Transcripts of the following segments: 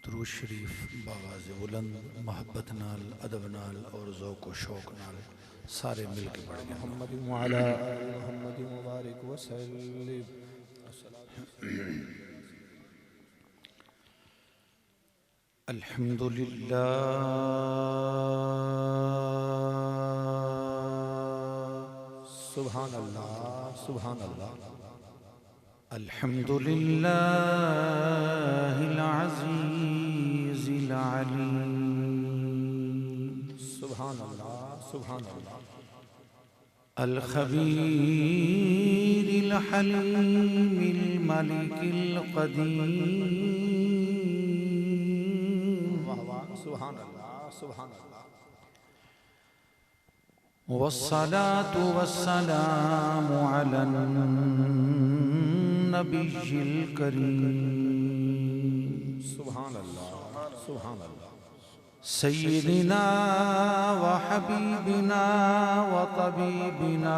दरूद शरीफ बावाज़ बुलंद मोहब्बत नाल अदब नाल और ज़ौक़ व शौक़ नाल सारे मिल के पढ़ गए। मुहम्मद व अला आलि मुहम्मद मुबारक व सल्लिम। अल्हम्दुलिल्लाह सुभान अल्लाह सुभान अल्लाह। अल्हम्दुलिल्लाहिल अज़ीज़िल अलीम। सुभान अल्लाह सुभान अल्लाह। अल खबीरिल हलीमिल मलिकिल क़दीम। वाह वाह सुभान अल्लाह सुभान अल्लाह। वस्सलातु वस्सलामु अलन नबिय्यिल करीम। सुभान अल्लाह सुभान अल्लाह। सय्यिदिना व हबीबिना व तबीबिना।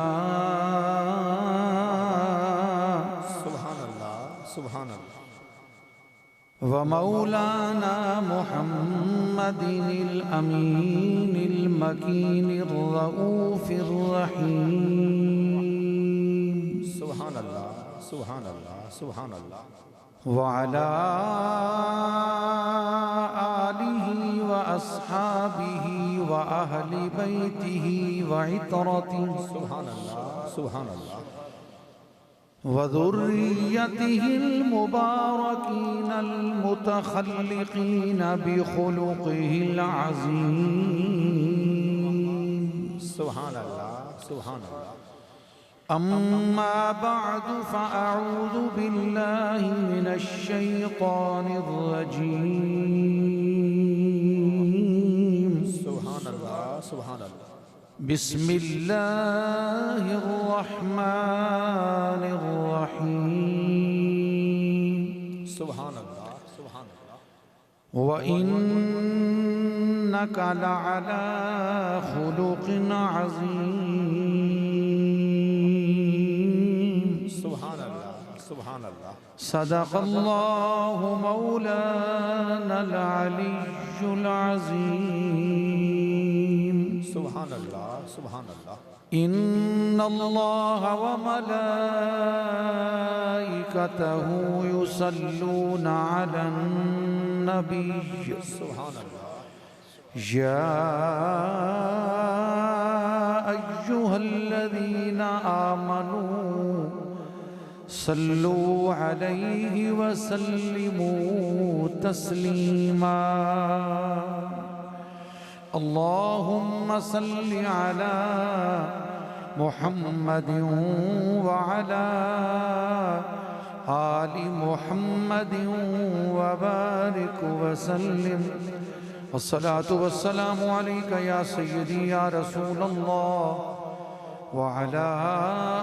सुभान अल्लाह सुभान अल्लाह। व मौलाना मुहम्मदिनिल अमीनिल मकीनिर रऊफिर रहीम। सुभान अल्लाह सुभान अल्लाह सुभान अल्लाह। व अला आलिहि व अस्हाबिहि व अहलि बैतिहि व इतरतिहि। सुभान अल्लाह सुभान अल्लाह। व ज़ुर्रिय्यतिहिल मुबारकीनल मुतखल्लिकीन बिखुलुक़िहिल अज़ीम। सुभान अल्लाह सुभान अल्लाह। अम्मा बअदु फ़अऊज़ु बिल्लाहि मिनश शैतानिर रजीम। सुभान अल्लाह सुभान अल्लाह। बिस्मिल्लाहिर रहमानिर रहीम। सुभान अल्लाह सुभान अल्लाह। व इन्नका लअला खुलुक़िन अज़ीम। सुभान अल्लाह सुभान अल्लाह। सदक़ल्लाहु मौलानल अलिय्युल अज़ीम। सुभान अल्लाह सुभान अल्लाह। इन्नल्लाह व मलाइकतहु युसल्लूना अलन नबिय्य। सुभान अल्लाह। या अय्युहल्लज़ीना आमनू सल्लू अलैहि व सल्लिमू तस्लीमा। अल्लाहुम्मा सल्लि अला मुहम्मदिन व अला आलि मुहम्मदिन व बारिक व सल्लिम। वस्सलातु वस्सलामु अलैका या सय्यदी या रसूलल्लाह व अला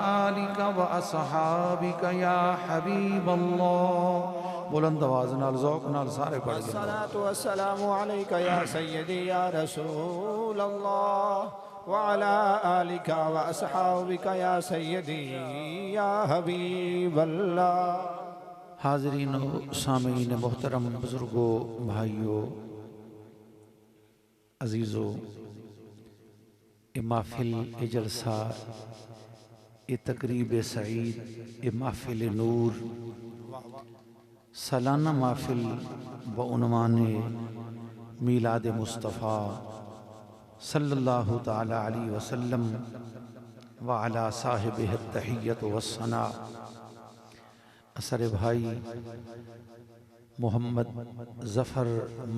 आलिका व अस्हाबिका या हबीबल्लाह। बुलंद आवाज़ नाल ज़ौक़ नाल सारे पढ़ गए। अस्सलातु वस्सलामु अलैका या सय्यदी या रसूलल्लाह व अला आलिका व अस्हाबिका या सय्यदी या हबीबल्लाह। हाज़रीन व सामीन मोहतरम बुज़ुर्गों भाइयों अज़ीज़ों, ये महफ़िल ये जलसा ये तकरीब सईद ये महफ़िल नूर सालाना महफ़िल बउनवाने मीलाद मुस्तफ़ा सल्लल्लाहु ताला अलैहि वसल्लम व अला साहिबिह तहियत वस्सना। असर भाई मोहम्मद ज़फ़र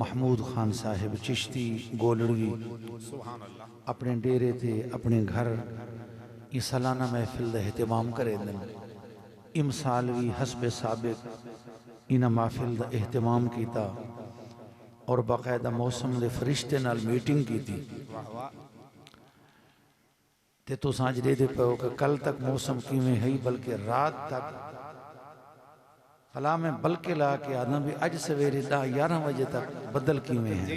महमूद ख़ान साहिब चिश्ती गोलड़गी अपने डेरे थे अपने घर ये सालाना महफिल का एहतमाम करे। इम साल भी हस्ब साबिक इन्ह महफिल का एहतमाम किया और बाकायदा मौसम के फरिश्ते नाल मीटिंग की थी। ते तो सांझ दे पे हो कि कल तक मौसम किमें है बल्कि रात तक फला में बल्कि ला के आदम भी अज सवेरे 10-11 बजे तक बदल किमें है।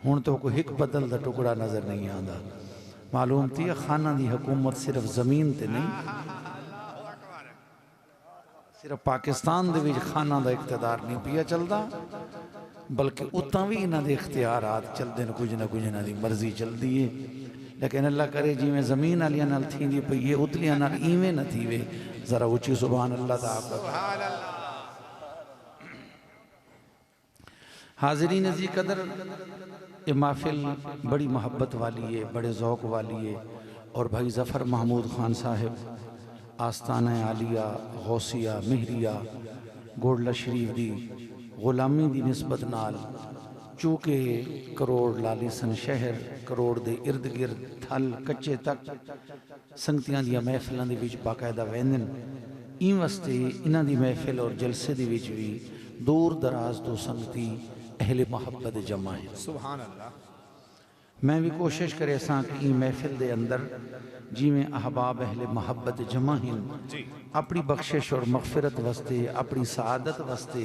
हूँ तो कोई एक बदल का टुकड़ा नज़र नहीं आता। मालूम थी खाना की हुकूमत सिर्फ ज़मीन ते नहीं, सिर्फ पाकिस्तान दे विच खाना का इकतदार नहीं पिया चलता बल्कि उतां भी इन्हां दे इख्तियारात चलदे ने, कुछ ना कुछ इन्हां दी मर्जी चलदी है। लेकिन अल्लाह करे जिवें ज़मीन वालियां नाल थींदी पई है उतलियां नाल इवें न थीवे। ज़रा उच्ची सुभान अल्लाह दा आखो। हाज़रीन अज़ी कदर, ये महफिल बड़ी मोहब्बत वाली है, बड़े ज़ौक़ वाली है। और भाई ज़फ़र महमूद ख़ान साहिब आस्ताना आलिया गौसिया मेहरिया गोडला शरीफ दी गुलामी दी निस्बत नाल चूँकि करोड़ लालीसन शहर करोड़ दे इर्द गिर्द थल कच्चे तक संगतियां दियां महफिलों दे विच बाकायदा वहंदे इन वास्ते इन्हां दी महफिल और जलसे दे विच भी दूर दराज तो संगती अहले मोहब्बत जमा है। सुभान अल्लाह। मैं भी कोशिश करे सां कि ई महफिल दे अंदर जिमें अहबाब अहले मोहब्बत जमा हैं अपनी बख्शिश और मगफिरत वास्ते अपनी सआदत वास्ते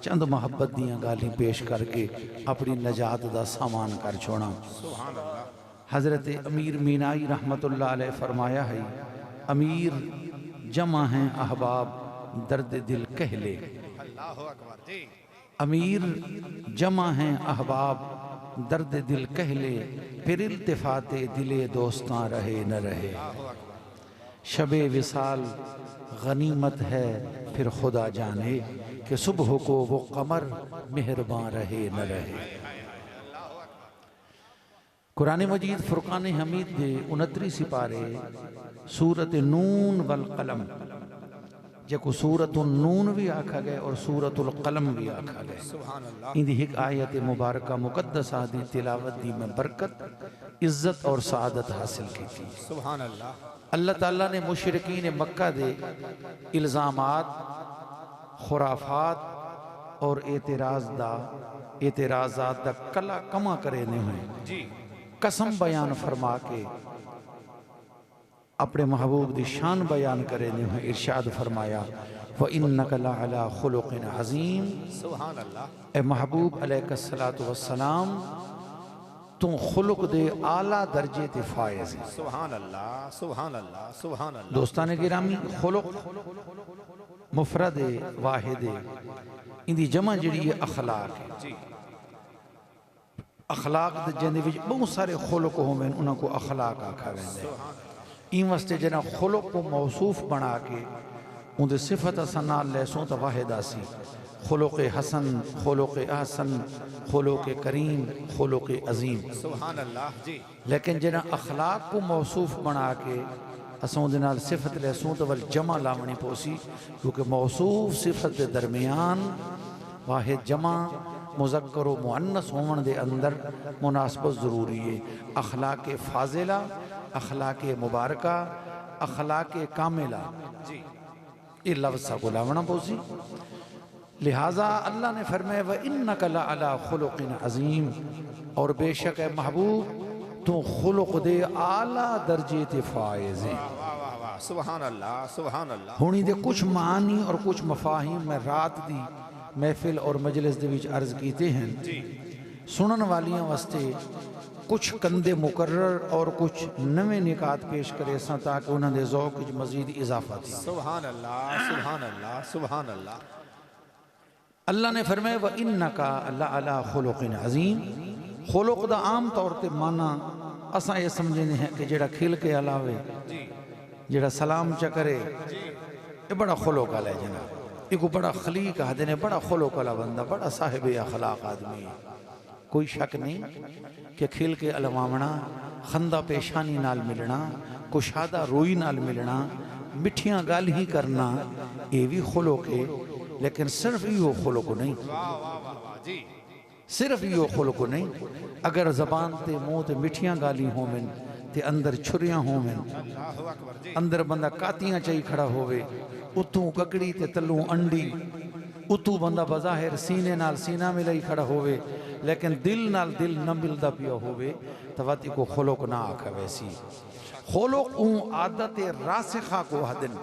चंद मोहब्बत दियां गाली पेश करके अपनी नजात दा सामान कर छोड़ा। हज़रत अमीर मीनाई रहमतुल्लाह अलैह फरमाया है, अमीर जमा हैं अहबाब दर्द दिल कहले। अमीर जमा हैं अहबाब दर्द दिल कहले, फिर इल्तिफाते दिले दोस्तां रहे न रहे। शबे विसाल गनीमत है फिर खुदा जाने कि सुबह को वो कमर मेहरबान रहे न रहे। कुरान मजीद फुरकान हमीद दे 29 सिपारे सूरत नून वल कलम जेको सूरतुल नून भी आखा गया और सूरतुल कलम भी आखा गया। इंदी एक आयत मुबारका मुकद्दसा दी तिलावत दी में बरकत इज्जत और सआदत हासिल की थी। सुभान अल्लाह। अल्लाह ताला ने मुशरिकीन मक्का दे इल्ज़ामात खुराफात और एतराज़ात दा कला कमा करे ने हुए कसम बयान फरमा के अपने महबूब दी शान बयान करे ने हुए इरशाद फरमाया, व इन्नका लअला खुलुक़िन अज़ीम। सुभान अल्लाह। ए महबूब अलैहिस्सलातु वस्सलाम तू खुलुक दे आला दर्जे ते फायज़ है। सुभान अल्लाह। सुभान अल्लाह। सुभान अल्लाह। दोस्तान गिरामी खुलुक मुफरद वाहिद इंदी जमा जिहड़ी है अखलाक है। अखलाक जिहदे विच बहुत सारे खुलुक होवे उन्हां को अखलाक आखा वेंदा है। इन वास्ते जना खुलुक को मौसूफ बना के उनकी सिफत असां नाल लैसूं तो वाहिद आसी खुलुक हसन खुलुक अहसन खुलुक करीम खुलुक अजीम। सुभान अल्लाह जी। लेकिन जना अखलाक को मौसूफ बना के असां उहदे नाल सिफत लैसूं तो वल जमा लावनी पोसी, क्योंकि मौसूफ सिफत के दरमियान वाहिद जमा मुज़क्कर व मुअन्नस होवन दे अंदर मुनासबत ज़रूरी है। अखलाक फाजिला अखलाक मुबारका अखलाक कामिला ये लफ्ज़ को लावना पोसी। लिहाजा अल्लाह ने फरमाया व इन्नका लअला खुलुक़िन अज़ीम, और बेशक है महबूब तू खुलुक दे आला दर्जे ते फायज़ है। सुभान अल्लाह। सुभान अल्लाह। हुणी दे कुछ मानी और कुछ मफाहिम में रात दी महफिल और मजलिस दे विच अर्ज कीते हैं। सुनन वालियां वास्ते कुछ कंदे मुकर्रर और कुछ नवे निकात पेश करे सा ताकि उन्होंने ज़ौक़ विच मज़ीद इजाफा थी। सुभान अल्लाह। सुभान अल्लाह। सुभान अल्लाह। अल्लाह ने फरमाया व इन्नका लअला खुलुक़िन अज़ीम। खुलुक दा आम तौर ते माना असां ये समझते हैं कि जेड़ा खिल के अलावे जेड़ा सलाम च करे ये बड़ा खुलुक वाला है। जना इको बड़ा खलीक आदे ने, बड़ा खुलुक वाला बंदा, बड़ा साहिब अखलाक आदमी है। कोई शक नहीं कि खिल के अलवावना खंदा पेशानी नाल मिलना कुशादा रोई नाल मिलना मिठियां गल ही करना ये भी खुलुक है। लेकिन सिर्फ यो खुलुक नहीं, सिर्फ यो खुलुक नहीं। अगर जबान ते मुँह ते मिठियां गाली होवन ते अंदर छुरियां होवन, अंदर बंदा कातियां चई खड़ा होवे, उतू ककड़ी ते तलू अंडी, उतू बंदा बज़ाहिर सीने नाल सीना मिलाई खड़ा होवे लेकिन दिल नाल दिल न मिलता पिया होवे तो वती को खुलुक ना आखा वैसी। खुलुक ऊँ आदत रासिखा को हदन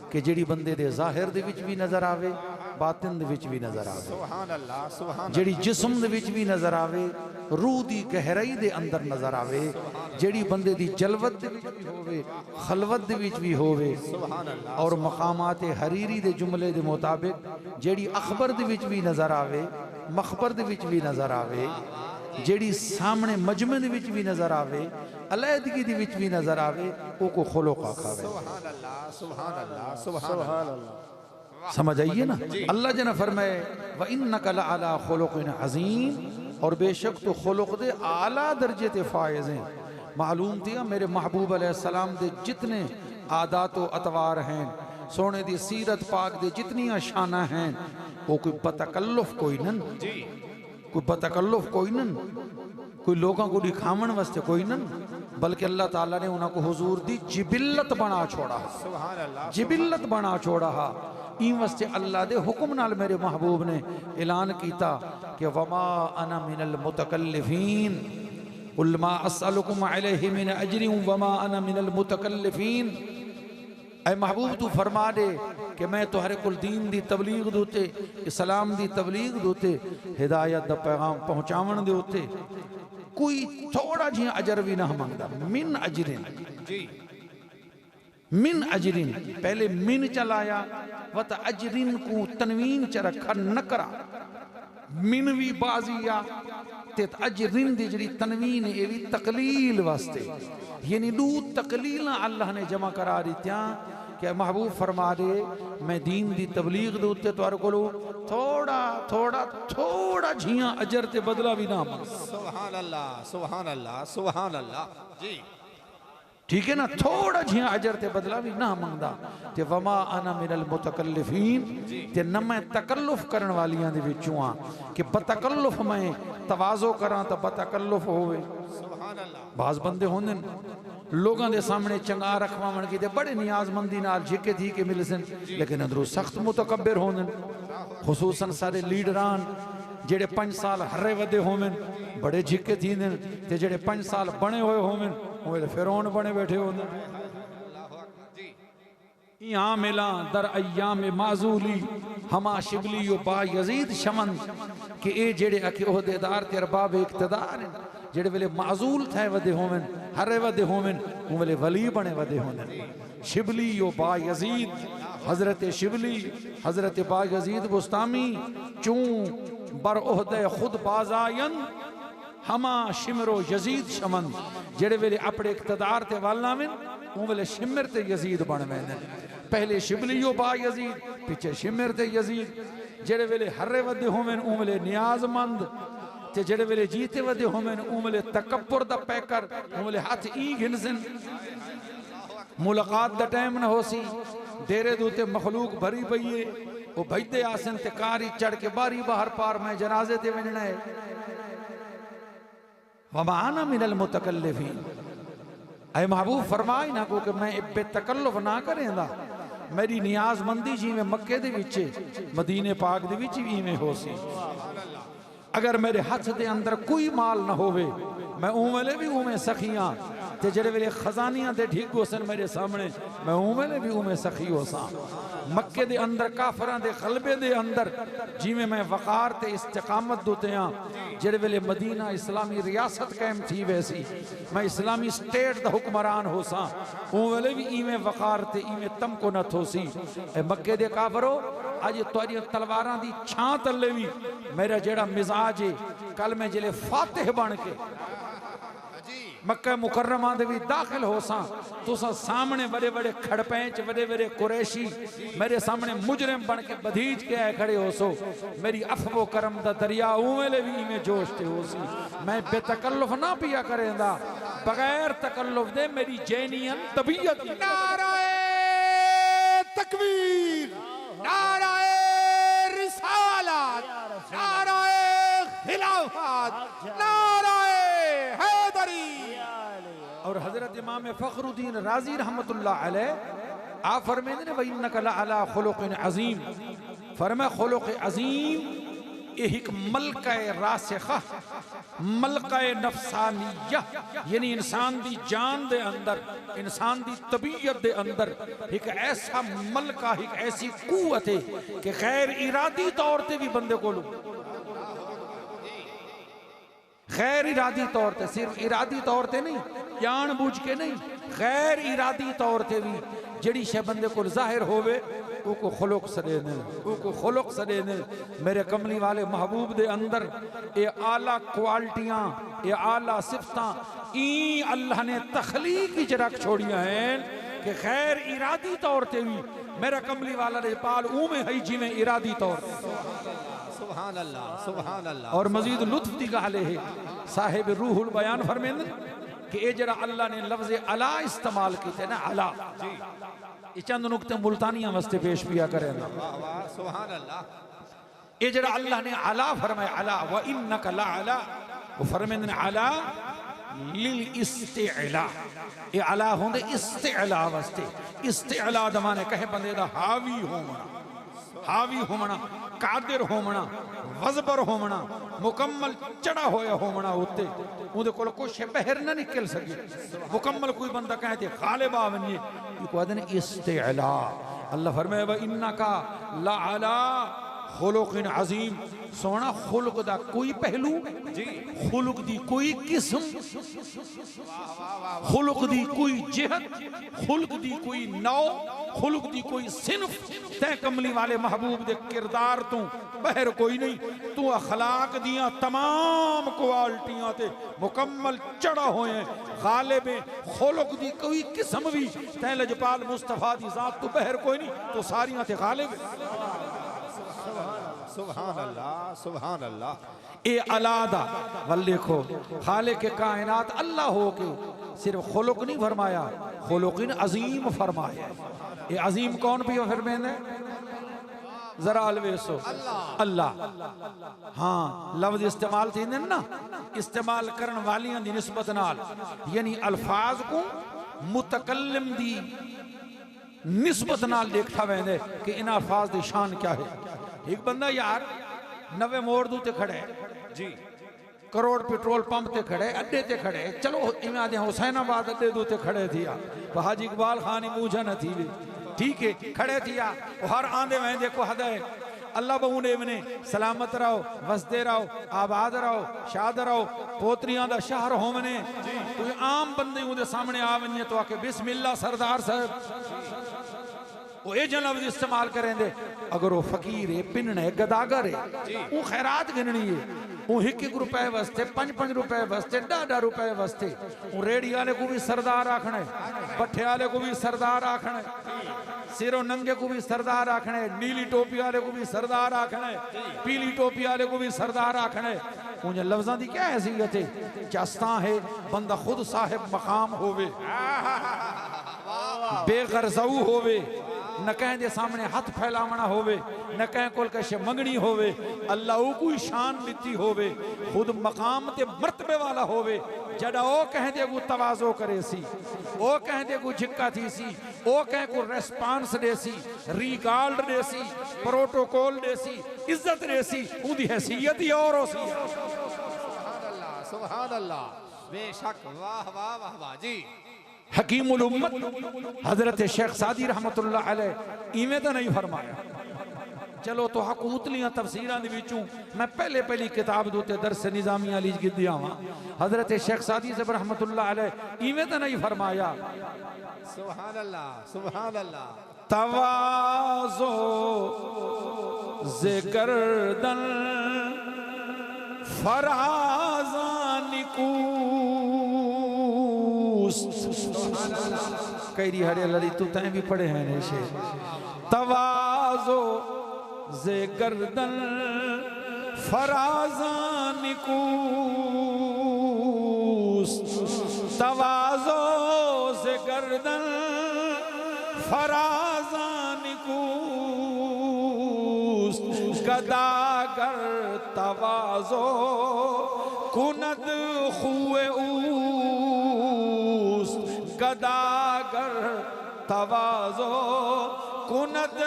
कि जिहड़ी बंदे दे ज़ाहिर दे विच भी नज़र आवे बातिन दे विच भी नज़र आवे, सुभान अल्लाह। सुभान जिहड़ी जिस्म दे विच भी नज़र आवे, रूह दी गहराई दे अंदर नज़र आवे, जिहड़ी बंदे दी जलवत दे विच भी होवे खलवत दे विच भी होवे, और मकामात हरीरी दे जुमले दे मुताबिक जिहड़ी अखबर दे विच भी नज़र आवे मखबर दे विच भी नज़र आवे, जेड़ी सामने मजमे दे विच भी नज़र आवे, अलहदगी दे विच भी नज़र आवे, वो को खुलुक आखावे। सुभान अल्लाह, सुभान अल्लाह, सुभान अल्लाह। समझ आइए ना। अल्लाह जना फरमाए व इन्नका लअला खुलुकिन अज़ीम, और बेशक तो खुलुक दे आला दर्जे ते फायज़ हैं। मालूम थिया मेरे महबूब अलैहिस्सलाम दे जितने आदात व अतवार हैं, सोने दी सीरत पाक दे जितनियां शाना हैं, वो कोई बतकल्लुफ कोई नन, कोई बतकल्लुफ कोई नन, कोई लोगों को दिखावन वास्ते कोई नन, बल्कि अल्लाह ताला ने उनको हुजूर दी जिबिल्लत बना छोड़ा, सुभान अल्लाह। जिबिल्लत बना छोड़ा। इन वास्ते अल्लाह दे हुक्म नाल मेरे महबूब ने ऐलान किया कि वमा अना मिनल मुतकल्लिफीन, कुल मा अस्अलुकुम अलैहि मिन अजरिन वमा अना मिनल मुतकल्लिफीन। ऐ महबूब तू फरमा दे कि मैं तुहरे कुल दीन दी तबलीग दोते, इस्लाम दी तबलीग दोते, हिदायत दा पैगाम पहुंचावन दे उते कोई थोड़ा जी अजर भी ना मंगदा। मिन अजरिन, मिन अजरिन, पहले मिन चलाया, वत अजरिन को तनवीन च रखा नकरा, मिन भी बाजिया ते अजरिन दी जड़ी तनवीन ये भी तकलील वास्ते, यानी दू तकलील अल्लाह ने जमा करा दित्या कि महबूब फरमा दे मैं दीन दी तबलीग दे उत्ते तुहारे कोलो थोड़ा थोड़ा थोड़ा झियां अजर ते बदला भी ना मंग। सुभान अल्लाह, सुभान अल्लाह, सुभान अल्लाह। जी ठीक है ना, थोड़ा झियां अजर ते बदला भी ना मंगदा। ते वमा अना मिनल मुतकल्लिफीन, ते न मैं तकल्लुफ करन वालियां दे विचों आ कि बतकल्लुफ मैं तवाज़ो करां तो बतकल्लुफ होवे। सुभान अल्लाह। बाज बंदे होंदे लोगों के सामने चंगा रखवावन की ते बड़े नियाजमंदी नाल झिके थी के मिलसन, लेकिन अंदरों सख्त मुतकब्बिर होंदे, खुसूसन सारे लीडरान जेड़े 5 साल हरे वदे होवन बड़े झिके थींदे, ते जेड़े 5 साल बने हुए होवन वो फिरौन बने बैठे होंदे। यहाँ मिला दर अय्याम माजूली हमा शिबली यो बा यजीद शमन, कि ए जेड़े अके ओहदेदार ते अरबाब इक्तदार हैं, जेड़े वेले माजूल थे वदे होवन, हरे वदे होवन, वो वेले वली बने वदे होवन। शिबली यो बा यजीद, हजरत शिबली हजरत बा यजीद बुस्तामी चूं बर ओहदे खुद बाजायन हमा शिमरो यजीद शमन, जेड़े वेले अपने इक्तदार ते वालावन वो वेले शिमर ते यजीद बन वेंदे। पहले शिबलियो बा यजीद, पीछे शिमर ते यजीद, जेड़े वेले हरे वदे होवन वो वेले नियाजमंद, ते जेड़े वेले जीते वदे होवन वो वेले तकब्बुर दा पैकर, वो वेले हाथ ई घिनसन। मुलाकात दा टाइम न होसी, डेरे दूते मखलूक भरी पईए, वो भजदे आसन ते कारी चढ़ के बारी बाहर पार मैं जनाजे ते वणना है। वमाना मिनल मुतकल्लिफीन, ऐ महबूब फरमाई ना को कि मैं बेतकल्लुफ ना करेंदा, मेरी नियाजमंदी जिवें मक्के दे विच मदीने पाक दे विच भी इवें होसी। अगर मेरे हाथ दे अंदर कोई माल ना होवे मैं उवेले भी उवें सखियां, ते जेड़े वेले खजानियां दे ठीक होसन मेरे सामने मैं उवेले भी उवें सखी होसा। मक्के दे अंदर काफरां दे खलबे दे अंदर जिवें मैं वकार ते इस्तिकामत दुतियां, जेड़े वेले मदीना इस्लामी रियासत कायम थी वैसी मैं इस्लामी स्टेट दा हुक्मरान होसा, उवेले भी इवें वकार ते इवें तमको न थोसी। ए मक्के दे काफरो अज तुहाडी तलवारां दी छां तले भी मेरा जेड़ा मिजाज है, कल मैं जिले फातिह बन के मक्का मुकर्रमा दे भी दाखिल होसा, तुसा सामने बड़े बड़े खड़पैंच बड़े बड़े कुरैशी मेरे सामने मुजरिम बन के बधीज के आए खड़े होसो, मेरी अफवो करम दा दरिया उवेले भी इवें जोशते होसी। मैं बेतकल्लुफ ना पिया करेंदा, बगैर तकल्लुफ दे मेरी जैनियन तबीयत। नाराए तकबीर, नाराए रिसालत, नाराए खिलाफत, नाराए हैदरी। और हजरत इमाम फखरुद्दीन राजी रहमतुल्लाह अलैह आप फरमाते हैं वइन्नका लअला खुलुकिन अज़ीम, फरमाया खुलुक अज़ीम एक मलका रासिखा, मलका नफसानिया, यानी इंसान दी जान दे अंदर, इंसान दी तबीयत दे अंदर एक ऐसा मलका, एक ऐसी कुव्वत है कि गैर इरादी तौर ते भी बंदे को गैर इरादी तौर ते, सिर्फ इरादी तौर ते नहीं, जानबूझ के नहीं, गैर इरादी तौर ते भी जड़ी शे बंदे को जाहिर होवे उको खुलुक सदे ने, उको खुलुक सदे ने। मेरे कमली वाले महबूब दे अंदर ये आला क्वालिटियां, ये आला सिफतां ई अल्लाह ने तखलीक च रख छोड़ियां हैं कि खैर इरादी तौर ते भी मेरा कमली वाला ने पाल उमें है जिमें इरादी तौर। सुभान अल्लाह, सुभान अल्लाह। और मजीद लुत्फ दी गाले है साहिब रूहुल बयान फरमेंद कि ये जरा अल्लाह ने लफ्ज़ अला इस्तेमाल किए ना, अला ये चंद नुक्ते मुल्तानिया वास्ते पेश किया करें। वाह वाह, सुभान अल्लाह। ये जरा अल्लाह ने अला फरमाया, अला व इन्नका ला अला, वो फरमेंद ने अला लिल इस्तिअला, ये अला होंदे इस्तिअला वास्ते। इस्तिअला दमाने कहे बंदे दा हावी होना, हावी होना, कादिर होना, वजबर होना, मुकम्मल चढ़ा होया होना उत्ते उहदे कोल कुछ बहर ना निकल सके। मुकम्मल कोई बंदा कहते गालिब आ वने इको आदन इस्तिअला। अल्लाह फरमाए व इन्नका ला अला खुलुकिन अजीम, सोना खुलुक दा कोई पहलू जी, खुलुक दी कोई किस्म, खुलुक दी कोई जिहत, खुलुक दी कोई नौ, खुलुक दी कोई सिनफ तै कमली वाले महबूब दे किरदार तू बहर कोई नहीं। तू अखलाक दियां तमाम क्वालिटियां ते मुकम्मल चढ़ा होए गालिब खुलुक दी कोई किस्म भी तै लजपाल मुस्तफा दी जात तू बहर कोई नहीं, तो सारियां ते गालिब। सुभान अल्लाह, सुभान अल्लाह। ए अलादा वल देखो खाले के कायनात अल्लाह हो के सिर्फ खुलुक नहीं फरमाया, खुलुकिन अजीम फरमाया। ये अजीम कौन भी फरमेंद है जरा अलवेसो अल्लाह। हाँ लफ्ज इस्तेमाल थी ना, इस्तेमाल करने वालियां दी निस्बत नाल, यानी अल्फाज को मुतकल्लिम दी निस्बत नाल देखा वेंदे कि इन अल्फाज दी शान क्या है। एक बंदा यार नवे मोड़ दूते खड़े जी, करोड़ पेट्रोल पंप ते खड़े, अड्डे ते खड़े, चलो इमें आदे हुसैनाबाद अड्डे दूते खड़े थिया, तो हाजी इकबाल खान ही मूझा न थी, ठीक है खड़े थिया हर आंदे वह देखो हद है अल्लाह बहू ने मने सलामत रहो, वसदे रहो, आबाद रहो, शाद रहो, पोतरियां दा शहर हो मने। कोई आम बंदे उहदे सामने आ वने तो आके बिस्मिल्लाह सरदार साहब वो ये जन लफ्ज इस्तेमाल करेंगे। अगर वो फकीर है, पिन है, गदागर है, वो खैरात गिननी है, वो एक एक रुपए वास्ते, 5-5 रुपए वास्ते, 10-10 रुपए वास्ते, वो रेड़ी वाले को भी सरदार आखना है, पट्ठे वाले को भी सरदार आखना है, सिरों नंगे को भी सरदार आखना है, नीली टोपी वाले को भी सरदार आखना है, पीली टोपी वाले को भी सरदार आखना है। उन्हें लफ्ज़ां दी क्या हैसियत है? चस्ता है बंदा खुद साहिब मकाम होवे, बेगरज़ऊ होवे, न कहें दे सामने हाथ फैलावना होवे, न कहें कोल कशे मंगनी होवे, अल्लाह कोई शान दिती होवे, खुद मकाम ते मर्तबे वाला होवे। जड़ा ओ कहें दे को तवाज़ो करे सी, ओ कहें दे को झिक्का थी सी, ओ कहें को रेस्पॉन्स दे सी, रिगार्ड दे सी, प्रोटोकॉल दे सी, इज्जत दे सी, उदी हैसियत ही और हो सी। सुभान अल्लाह, सुभान अल्लाह, बेशक, वाह वाह वाह वाह जी। हकीमुल उम्मत हजरत शेख सादी रहमतुल्लाह अलैह इवें तो नहीं फरमाया। चलो तो हकूतलियां तफसीरां दे विचों मैं पहली किताब दूते दरस निजामी अली गी दिया वा। हजरत शेख सादी साहब रहमतुल्लाह अलैह इवें तो नहीं फरमाया। सुभान अल्लाह, सुभान अल्लाह। तवाज़ो ज़िगरदन फराज़ानिकू कई हरे लड़ी तू तैं भी पढ़े हैं नेशे। तवाज़ो ज़े गर्दन फराज़ानिकूस, तवाज़ो ज़े गर्दन फराज़ानिकूस, गदागर तवाज़ो कुनद खुए गदागर तवाज़ो कुनत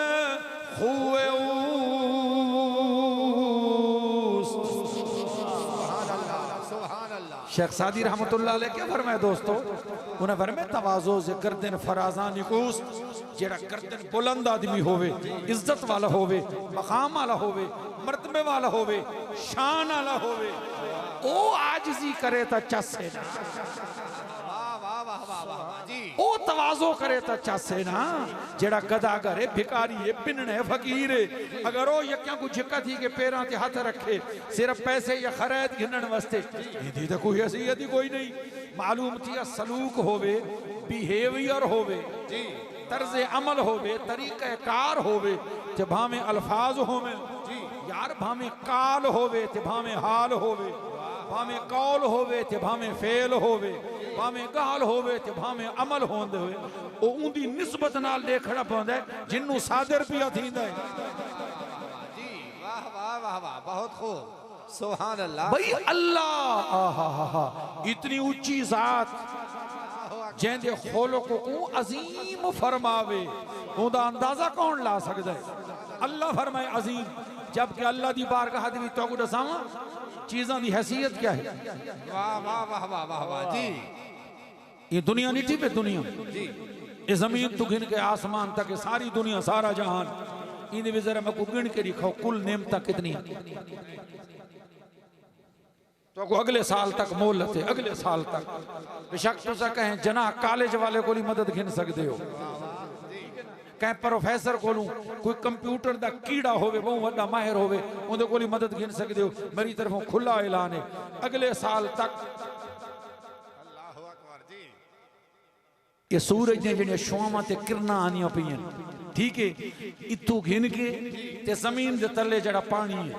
हुए। शेख सादी रहमतुल्लाह अलैह क्या फरमाया दोस्तों? उन्हें फरमाया तवाज़ो से गर्दन फराज़ानिकूस, जेड़ा गर्दन बुलंद आदमी होवे, इज्जत वाला होवे, मकाम वाला होवे, मर्तबे वाला होवे, शान वाला होवे, ओ आजिज़ी करे ता चसे ना, ओ तवाज़ो करे तो चासे ना जेड़ा गदागर है भिकारी है पिनने फकीर है अगर वो यक्या को झिका थी के पैरां ते हाथ रखे सिर्फ पैसे या खरीद गिनन वास्ते इदी तो कोई हसीयत ही कोई नहीं मालूम थी सलूक होवे बिहेवियर होवे जी तर्ज अमल होवे तरीक़े कार होवे ते भावे अल्फाज होवे जी यार भावे काल होवे ते भावे हाल होवे भावे कौल होवे ते भावे फेल होवे भावे गाल होवे ते भावे अमल होंदे होवे ओ उंदी निस्बत नाल देखना पौंदा है जिन्नू सादर पिया थींदा है जी वाह वाह वाह वाह बहुत खूब सुभान अल्लाह भाई अल्लाह आहा हा हा इतनी ऊंची जात जेंदे खोलको को अजीम फरमावे उदा अंदाजा कौन ला सकदा है अल्लाह फरमाए अजीम जबकि अल्लाह दी बारगाह दी तो को दसावा चीज़ां दी हैसियत क्या है वाह वाह वाह वाह वाह वाह जी ये दुनिया नहीं थी पे दुनिया जी ये जमीन तो गिन के आसमान तक सारी दुनिया सारा जहान इन भी जरा मैं को गिन के दिखाओ कुल नेमता कितनी तो को अगले साल तक मोहलत है अगले साल तक बेशक तुसा कहें जना कॉलेज वाले को मदद गिन सकते हो कहीं प्रोफेसर को कोई कंप्यूटर दा कीड़ा होवे बहुत वड्डा माहिर होवे उनके को मदद गिन सकते हो मेरी तरफों खुला ऐलान है अगले साल तक अल्लाहु अकबर जी ये सूरज ने जड़ियां छुआवां ते किरणां आनियां पईयां ठीक है इत्थों गिन के ते जमीन दे तले जड़ा पानी है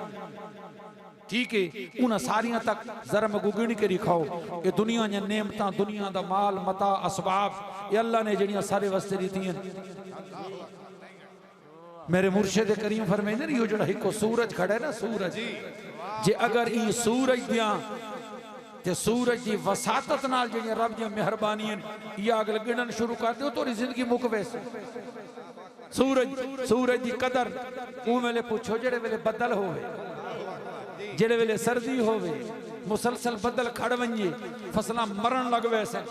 ठीक है उन सारियां तक जरा मैं गिन के दिखाओ ये दुनिया दी नेमतां दुनिया दा माल मता असबाब ये अल्लाह ने जड़ियां सारे वास्ते दित्तियां मेरे मुर्शिद करीम फरमाइंदे ने यो जड़ा हिको सूरज खड़ा है ना सूरज जे अगर ई सूरज दियां ते सूरज दी वसातत नाल जड़ियां रब दी मेहरबानियां या अगल गिनन शुरू कर दो तो जिंदगी मुक वैसे सूरज दी कदर ऊ वेले पूछो जेड़े वेले बदल होवे जेड़े वेले सर्दी होवे मुसलसल बदल खड़ वंजे फसलां मरण लग वैसन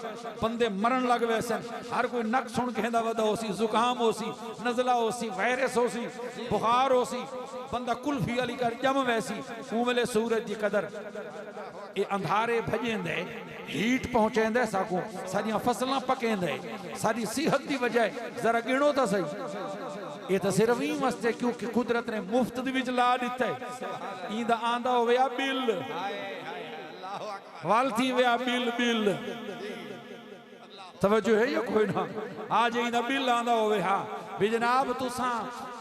बंदे मरण लग वैसन हर कोई नक सुन कहंदा वदा होसी जुकाम होसी नज़ला होसी वायरस होसी बुखार होसी बंदा कुल्फी अली कर जम वैसी ऊ वेले सूरज दी कदर ये अंधारे भजेंदे हीट पहुंचेंदे साको सारियां फसलां पकेंदे सारी सेहत दी वजह जरा गिनो तो सही ये तो सिर्फ ही मस्ते क्योंकि कुदरत ने मुफ्त दी विच ला दिता है इंदा आंदा होवे आ बिल वालती वे आ बिल बिल तवज्जो है या कोई ना आज इंदा बिल आंदा होवे हां भी जनाब तुसा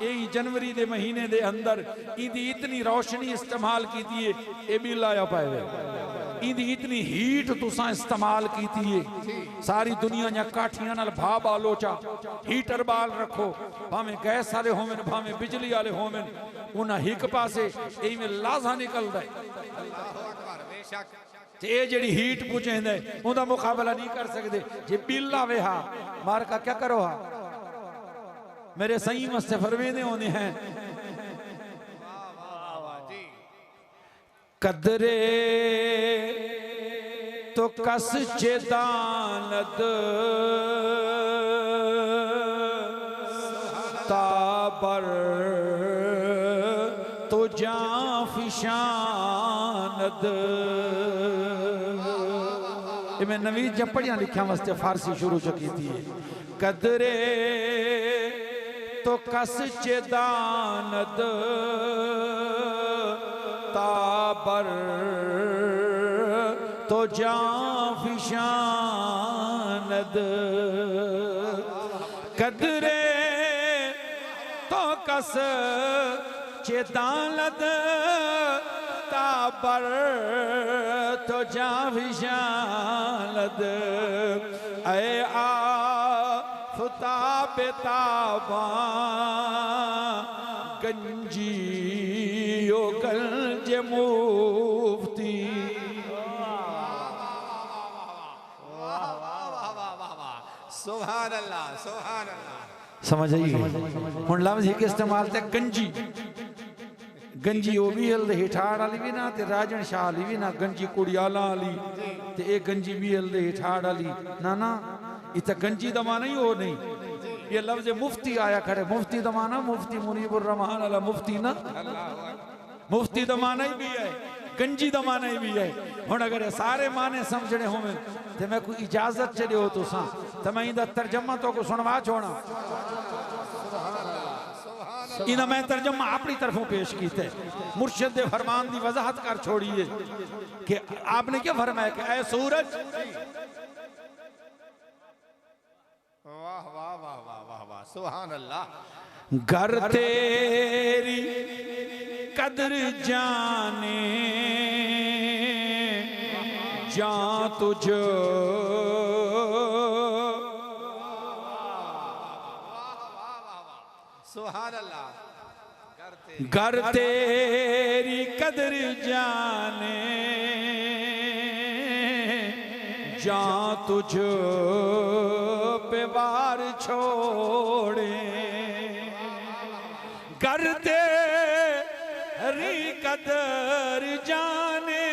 यही जनवरी दे महीने दे अंदर इंदी इतनी रोशनी इस्तेमाल कीती है ये बिल आया पाए इंदी इतनी हीट तुसा इस्तेमाल कीती है सारी दुनिया nya काठियां नाल भा बालोचा हीटर बाल रखो भावे गैस वाले होवन भावे बिजली वाले होवन उना हिक पासे एवें लाजा निकलदा है अल्लाहु अकबर बेशक ते ये जेड़ी हीट पुजेंदे उनका मुकाबला नहीं कर सकते जे बिल आवे हा मार का क्या करो हा मेरे सही मस्ते फरमेदे होने हैं कदरे तो कस चेदानद ताबर तो जा फिशानद ये मैं नवीद जब पढ़िया लिखा वास्ते फारसी शुरू जो की थी कदरे तो कस चेदानद ताबर तो जा फिशानद कदरे तो कस चेदानद ताबर तो जा फिशानद ऐ आफताब ताबा गंजी ओ गंज मुफ्ती सुभान अल्लाह सुभान अल्लाह समझ आई हुन लफ्ज़ एक इस्तेमाल ते गंजी गंजी वो भी हल हिठाड़ वाली भी ना ते राजन शाह वाली भी ना गंजी कुड़ियाला वाली ते एक गंजी भी हल हिठाड़ वाली ना ना इतना गंजी दा माना ही हो नहीं ये लफ्ज़ मुफ्ती आया खड़े मुफ्ती दा माना मुफ्ती मुनीबुर रहमान वाला मुफ्ती ना मुफ्ती दा माना ही भी है गंजी दा माना ही भी है हुन अगर सारे माने समझने होवे ते मैं कोई इजाजत चले हो तुसा तो मैं इंदा तर्जमा तो को सुनवा छोड़ा इन्हें मैं तर्जमा अपनी तरफों पेश कीते मुर्शिद दे फरमान दी वजाहत कर छोड़िए कि आपने क्या फरमाया कि ऐ सूरज वाह वाह वाह वाह वाह वाह सुभान अल्लाह घर तेरी कदर जाने जा तुझ सुभान अल्लाह घर तेरी कदर जाने जा तुझ पे वार छोड़े घर तेरी कदर जाने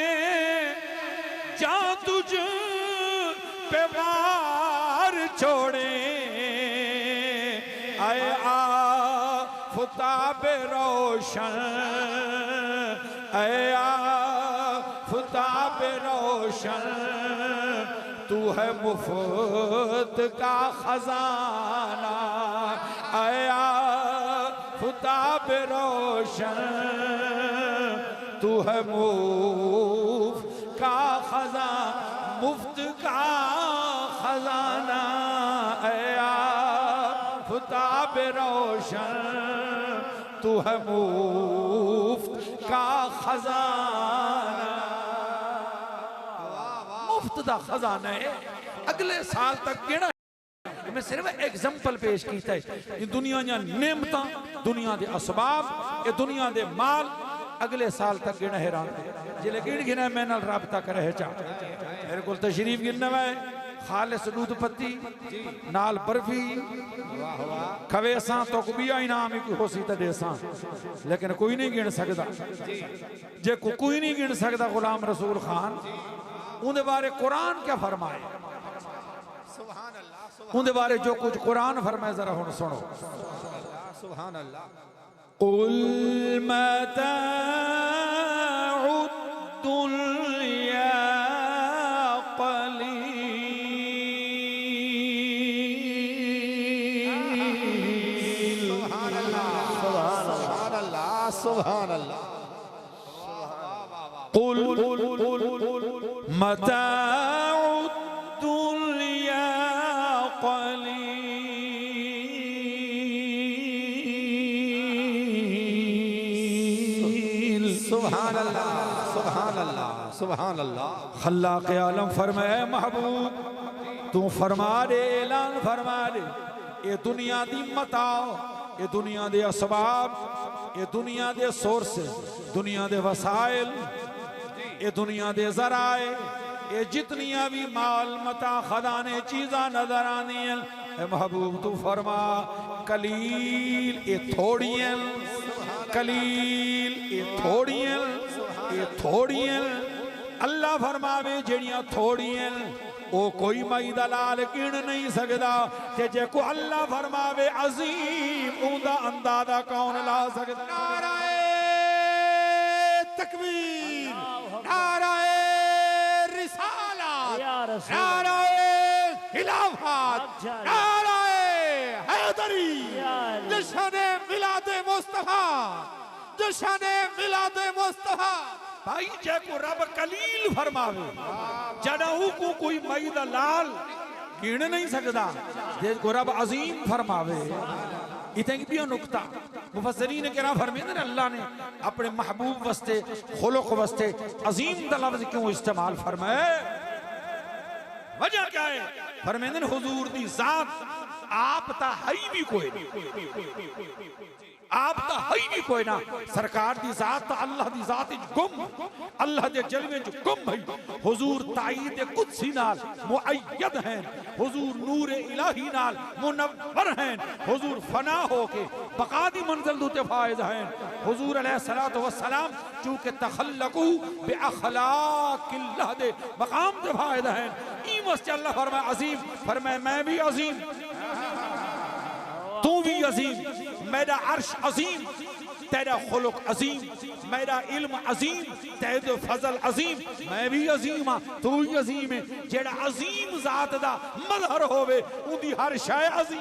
जा तुझ पे वार छोड़े आए आफताब रोशन आए आफताब रोशन तू है मुफ्त का खजाना आए आफताब रोशन तू है मुफ्त का खजाना मुफ्त का खजाना आए आफताब रोशन तू है मुफ्त का खजाना मुफ्त का खजाना है अगले साल तक गिना मैं सिर्फ एग्जाम्पल पेश किया है दुनिया दी नेमतां दुनिया के असबाब ये दुनिया के माल अगले साल तक गिना हैरान जिले गिन गिना मैं नाल राबता कर रहे चा मेरे को तशरीफ गिनना है खालिस दूध पत्ती नाल बर्फी खवेसा तो बिया इनाम ही हो सी तो देसा लेकिन कोई नहीं गिन सकता जे कोई नहीं गिन सकता गुलाम रसूल खान उनके बारे कुरान क्या फरमाए उनके बारे जो कुछ कुरान फरमाए जरा हुन सुनो सुभान अल्लाह कुल मताउद दुनिया सुभान अल्लाह कुल मताउद दुनिया कलील सुभान अल्लाह सुभान अल्लाह सुभान अल्लाह खल्लाक आलम फरमाए महबूब तू फरमा दे ऐलान फरमा दे ये दुनिया दी मताओ ये दुनिया दे असबाब ये दुनिया दे सोर्स दुनिया दे वसाइल ये दुनिया दे जराए ये जितनियां भी माल मता खदाने चीज़ा नजर आनी है महबूब तू फरमा कलील ये थोड़ी है कलील ये थोड़ी है ये थोड़ी है अल्लाह फरमावे जेड़ियां थोड़ी हैं वो कोई मई दलाल गिन नहीं सकता कि जे को अल्लाह फरमावे अजीम उनका अंदाजा कौन ला सकता नाराए तकबीर नाराए रिसालत नाराए खिलाफत नाराए हैदरी जश्न मिलाद मुस्तफा जश्न मिलाद मुस्तफा भाई जे को रब कलील फरमावे जड़ाऊ को कोई मई दलाल गिन नहीं सकता जे को रब अजीम फरमावे इतनी भी नुक्ता मुफस्सरीन ने क्या फरमाया अल्लाह ने अपने महबूब वस्ते खुलुक वस्ते अजीम दा लफ्ज क्यों इस्तेमाल फरमाया वजह क्या है फरमाया हुजूर दी जात आप ता हई भी कोई आप तो है भी कोई ना सरकार दी जात तो अल्लाह दी जात गुम अल्लाह दे जलवे च गुम है हुजूर ताईद कुदसी नाल मुअय्यद हैं हुजूर नूर इलाही नाल मुनव्वर हैं हुजूर फना होके बका दी मंजिल दुते फायज हैं हुजूर अलैहिस्सलातु वस्सलाम चूंकि तखल्लकू बि अखलाकिल्लाह दे मकाम दे फायद हैं ई मस्त अल्लाह फरमाए अजीम फरमाए मैं भी अजीम तू भी अजीम मेरा अर्श अजीम तेरा खुलुक अजीम, मेरा इल्म अजीम, तेरा फजल अजीम, मैं भी अजीम हाँ, तू भी अजीम है। जेड़ा अजीम जात दा मजहर होवे उनकी हर शय अजीम।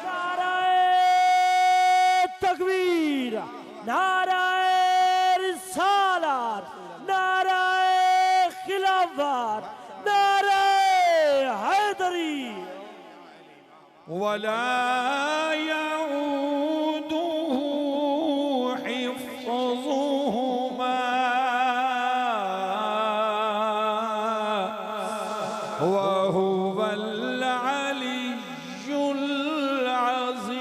नाराए तकबीर, नाराए रिसालत, नाराए खिलाफत, नाराए हैदरी। वला यऊदुहु हिफ्ज़ुहुमा व हुवल अलिय्युल अज़ीम।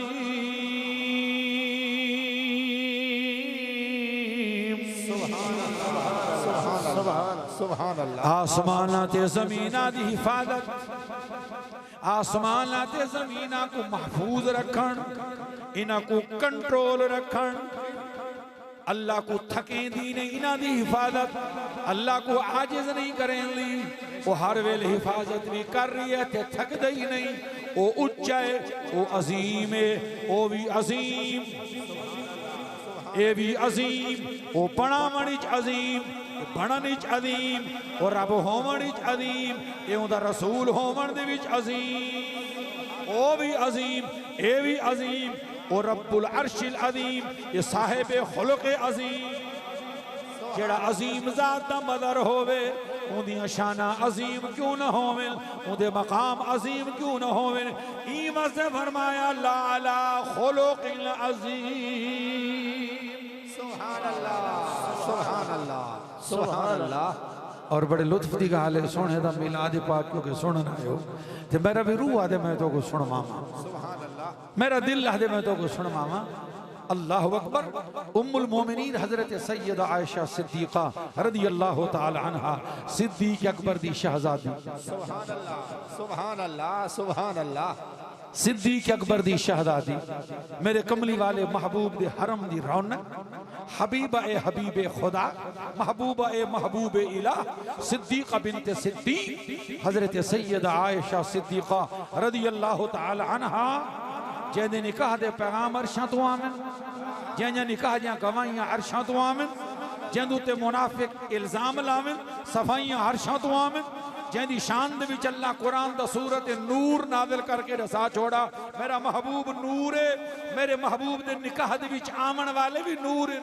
सुभान अल्लाह। आसमाना ते ज़मीना दी हिफाजत, आसमाना ते ज़मीना को महफूज रखन, इन्हां को कंट्रोल रखन, अल्लाह को थकेंदी नहीं इन्हां दी हिफाजत, अल्लाह को आजिज नहीं करेंदी। वो हर वेले हिफाजत भी कर रही है ते थकदा ही नहीं। वो उच्चा है, वो अजीम है, वो भी अजीम, ये भी अजीम, वो बनावण विच अजीम, बनन विच अजीम, और रब होवण विच अजीम, ये उनदा रसूल होवण दे विच अजीम, वो भी अजीम, ये भी अजीम, और रब्बुल अर्शिल अजीम, ये साहिब खुलुक अजीम। जेड़ा अजीम जात दा मदर होवे उन्दियां शाना अजीम क्यों न होवें, उनदे मकाम अजीम क्यों न होवें। ईमा से फरमाया ला अला खुलुकिल अजीम। सुभान अल्लाह, सुभान अल्लाह, सुभान अल्लाह। और बड़े लुत्फ की गाल है सोने दा मिलाद पाक क्योंकि सुनना आयो ते मेरा भी रूह आदे मैं तो को सुनवावा, सुभान अल्लाह। मेरा दिल आदे मैं तो को सुनवावा। अल्लाह अकबर। उम्मुल मोमिनीन हजरत सैयदा आयशा सिद्दीक़ा रदी अल्लाह ताला अन्हा, सिद्दीक़ अकबर दी शहजादी, सुभान अल्लाह, सुभान अल्लाह, सुभान अल्लाह। सिद्दीक़ अकबर दी शहजादी, मेरे कमली वाले महबूब दे हरम दी रौनक, हबीबा ए हबीबे खुदा, महबूबा ए महबूबे इलाह, सिद्दीक़ा बिनते सिद्दीक़ हजरत सैयदा आयशा सिद्दीक़ा रदी अल्लाह ताला अन्हा, जैदे निकाह दे पैगाम अरशां तो आमिन, जैजा निकाह दियां गवाहियां अरशां तो आमिन, जैदू ते मुनाफिक इल्जाम लाविन सफाइयां अरशां तो आमिन, जैदी शान दे विच अल्लाह कुरान दा सूरत नूर नाज़िल करके रसा छोड़ा। मेरा महबूब नूर है, मेरे महबूब दे निकाह दे विच आमन वाले भी नूर है।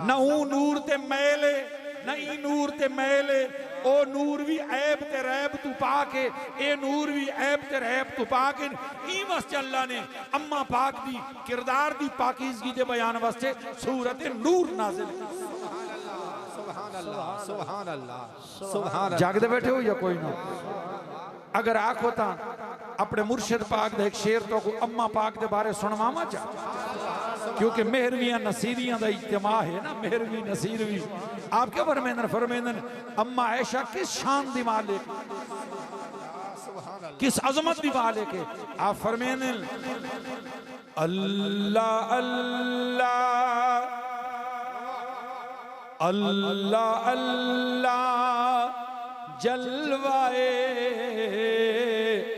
न ऊ नूर ते मैले, न ई नूर ते मैले, ओ नूर भी ऐब ते रैब तू पाके, ए नूर भी ऐब ते रैब तू पाके। ई वास्ते अल्लाह ने अम्मा पाक दी किरदार दी पाकीज़गी दे बयान वास्ते सूरत नूर नाज़िल की। सुभान अल्लाह, सुभान अल्लाह, सुभान अल्लाह। जागदे बैठे हो या कोई ना? अगर आखो ता अपने मुर्शिद पाक दे एक शेर तो को अम्मा पाक दे बारे सुनवावा चा, क्योंकि मेहरवियां नसीरियां दा इज्तिमा है ना, मेहरवी नसीरवी। आप क्या फरमाइंदन? फरमाइंदन अम्मा आयशा किस शान दी मालिक, किस अजमत दी मालिक है। आप फरमाइंदन अल्लाह अल्लाह अल्लाह अल्लाह जलवाए,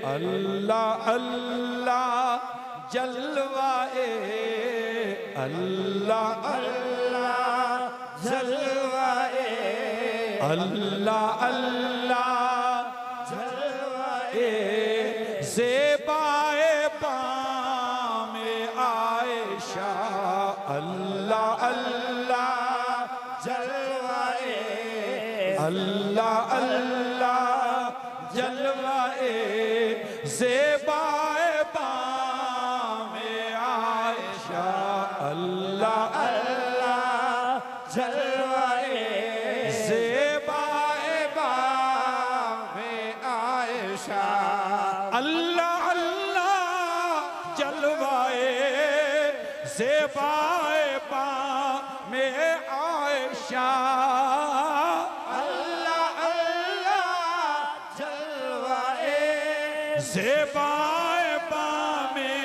अल्लाह अल्लाह जलवाए, अल्लाह अल्लाह जलवाए, अल्लाह अल्लाह जलवाए, ज़ेबाए पामे आयशा, अल्लाह अल्लाह जलवाए, अल्लाह अल्लाह जलवाए, ज़ेबाए पामे आयशा, अल्लाह अल्लाह जलवाए, ज़ेबाए पामे आयशा, अल्लाह अल्लाह जलवाए, ज़ेबाए पामे आयशा, ज़ेबाए पामे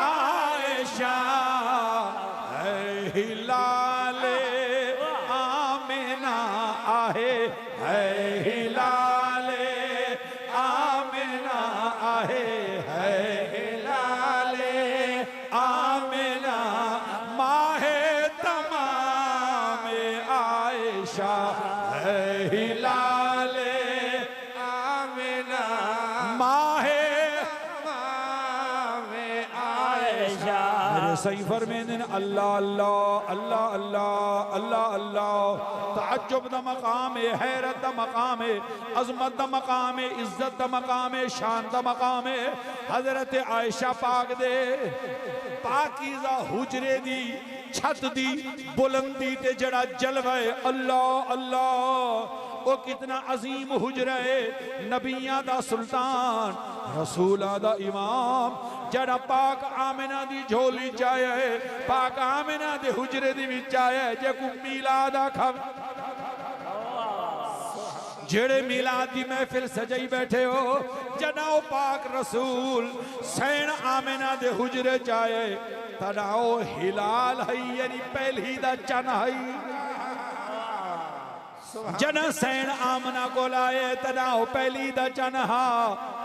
आयशा, है हिलाले आमिना आहे, है हिलाले आमिना आहे, है हिलाले आमिना है हिलाल आमिना माहे में आयशा मेरे सही फरमेंदे ने अल्लाह अल्लाह अल्लाह अल्लाह अल्लाह अल्लाह तअज्जुब दा मकाम है, हैरत दा मकाम है, अजमत दा मकाम है, इज्जत दा मकाम है, शान दा मकाम है। हजरत आयशा पाक दे पाकीज़ा हुजरे दी छत दी बुलंदी ते जड़ा जलवा है अल्लाह अल्लाह वो कितना अजीम हुजरा है। नबियां दा सुल्तान रसूलां दा इमाम जड़ा पाक आमिना दी झोली जाया है, पाक आमिना दे हुजरे दी विच आया है। जे को मिलाद आखा जेड़े मिलाद दी महफिल सजाई बैठे हो जनाओ पाक रसूल सैन आमिना दे हुजरे जाए तनाओ हिलाल है यानी पहली दा चन है जना सैन आमना को लाए तनाओ पहली दा चन हा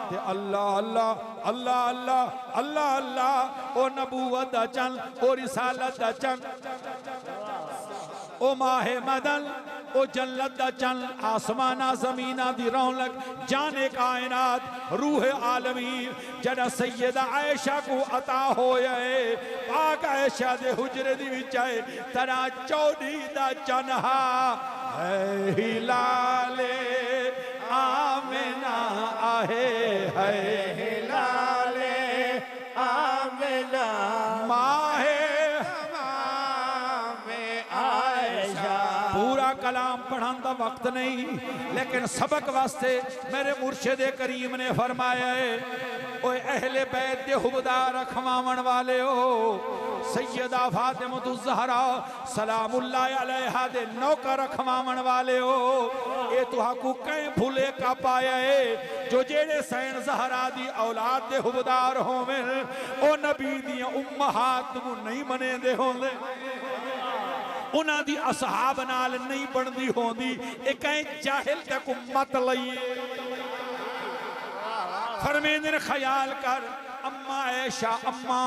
ते अल्लाह अल्लाह अल्लाह अल्लाह अल्लाह अल्लाह ओ नबूवत दा चन ओ रिसालत दा चन ओ माहे मदन ओ जन्नत दा चन आसमाना जमीना दी रौनक जाने कायनात रूह आलमीन जड़ा सैयदा आयशा को अता होया है पाक आयशा दे हुजरे दी विच आए तना चौड़ी दा चन हा है हिलाले आमिना आहे है हिलाले आमिना माहे पूरा कलाम पढ़ाने का वक्त नहीं लेकिन सबक वास्ते मेरे मुर्शिद करीम ने फरमाया है ओए अहले बैत दे हुबदार खमावन वाले हो सैयदा फातिमा ज़हरा सलामुल्लाह अलैहा दे नौकर खमावन वाले हो ये तुहाकू कहीं भूले का पाया है जो जेड़े सैन ज़हरा दी औलाद दे हुबदार होवे ओ नबी दी उम्महात नू नहीं मने दे होंदे उन्हां दी असहाब नाल नहीं बनदी होंदी ए कहीं जाहिल तक मत लईए फरमेंदे ने ख्याल कर अम्मा ऐशा अम्मा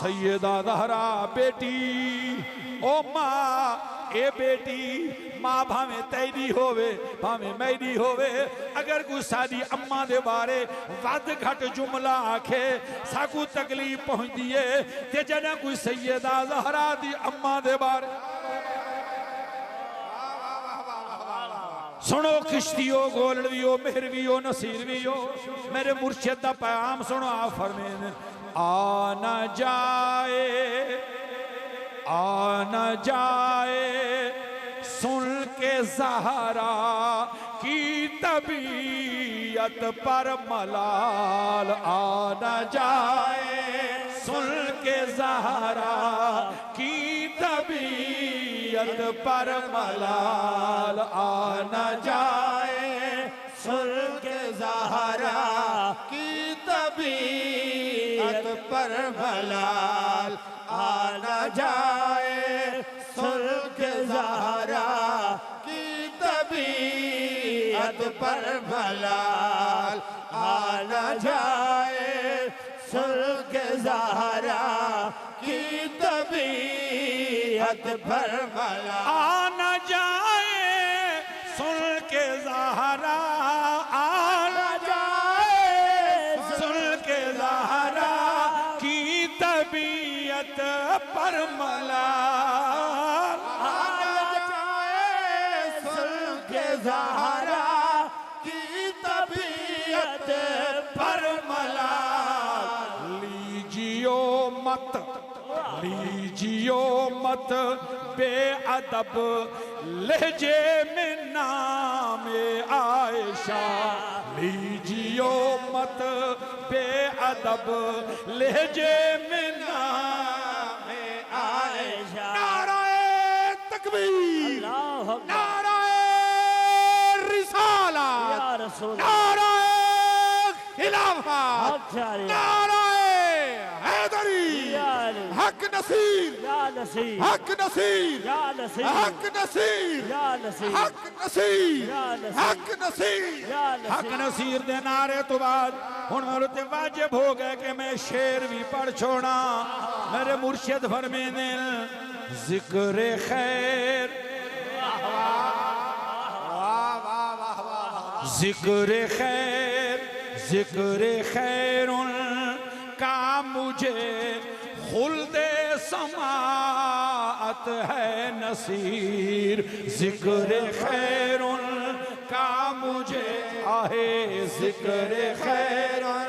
सैयदा ज़हरा बेटी ओ माँ ए बेटी माँ भावे तेरी होवे भावे मेरी होवे अगर कोई साडी अम्मा दे बारे वध घट जुमला आखे साकू तकलीफ पहुंचदी है ते जना कोई सैयदा ज़हरा दी अम्मा दे बारे सुनो किश्तियो गोलड़ियो मेहरवियो नसीरवियो मेरे मुर्शिद दा पैगाम सुनो आ फरमेन आ न जाए सुन के ज़हरा की तबीयत पर मलाल आ न जाए सुन के ज़हरा की तबीयत पर मलाल आ न जाए सुन के ज़हरा की तबीयत पर मलाल आ न जाए सुन के ज़हरा की तबीयत पर मलाल आ न जाए सुन के ज़हरा की तबीयत पर मलाल आ न जाए सुन के ज़हरा आ न जाए सुन के ज़हरा की तबीयत पर मलाल सुन के ज़हरा की तबीयत पर मलाल लीजियो मत बेअदब लहजे में नाम आयशा लीजियो मत बेअदब लहजे में नाम आयशा नाराए तकबीर अल्लाह अकबर नाराए रिसाला या रसूल नाराए खिलाफत अच्छा नाराए हैदरी हक नसीर या नसीर हक नसीर या नसीर हक नसीर या नसीर हक नसीर या नसीर हक नसीर या हक नसीर नसीर दे नारे तो बाद हुण मेरे ते वाजिब हो गए कि मैं शेर भी पढ़ छोड़ा मेरे मुर्शिद फरमेंदे जिक्र खैर जिक्र खैरुन का मुझे खुल्दे समाअत है नसीर। जिक्र खैरुन का मुझे आहे जिक्र खैरुन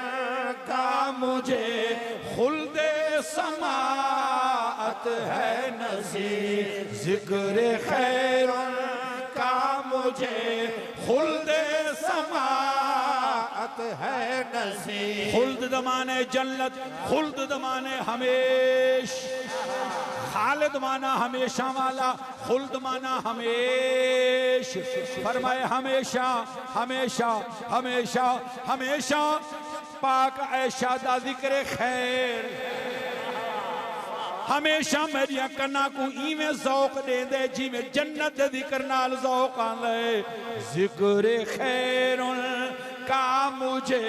का मुझे खुल्दे समाअत है नसीर। जिक्र खैरुन का मुझे खुल्दे समाअत है नसीर। खुल्द दमाने जन्नत, खुल्द दमाने हमेश, खालिद माना हमेशा वाला, खुल्द माना हमेश। फरमाए हमेशा हमेशा हमेशा हमेशा पाक ऐशा दा जिक्र खैर हमेशा मेरिया कन्ना को इवें ज़ौक दे दे जिवें जन्नत दे जिक्र नाल ज़ौक आंदे। जिक्र खैरुन का मुझे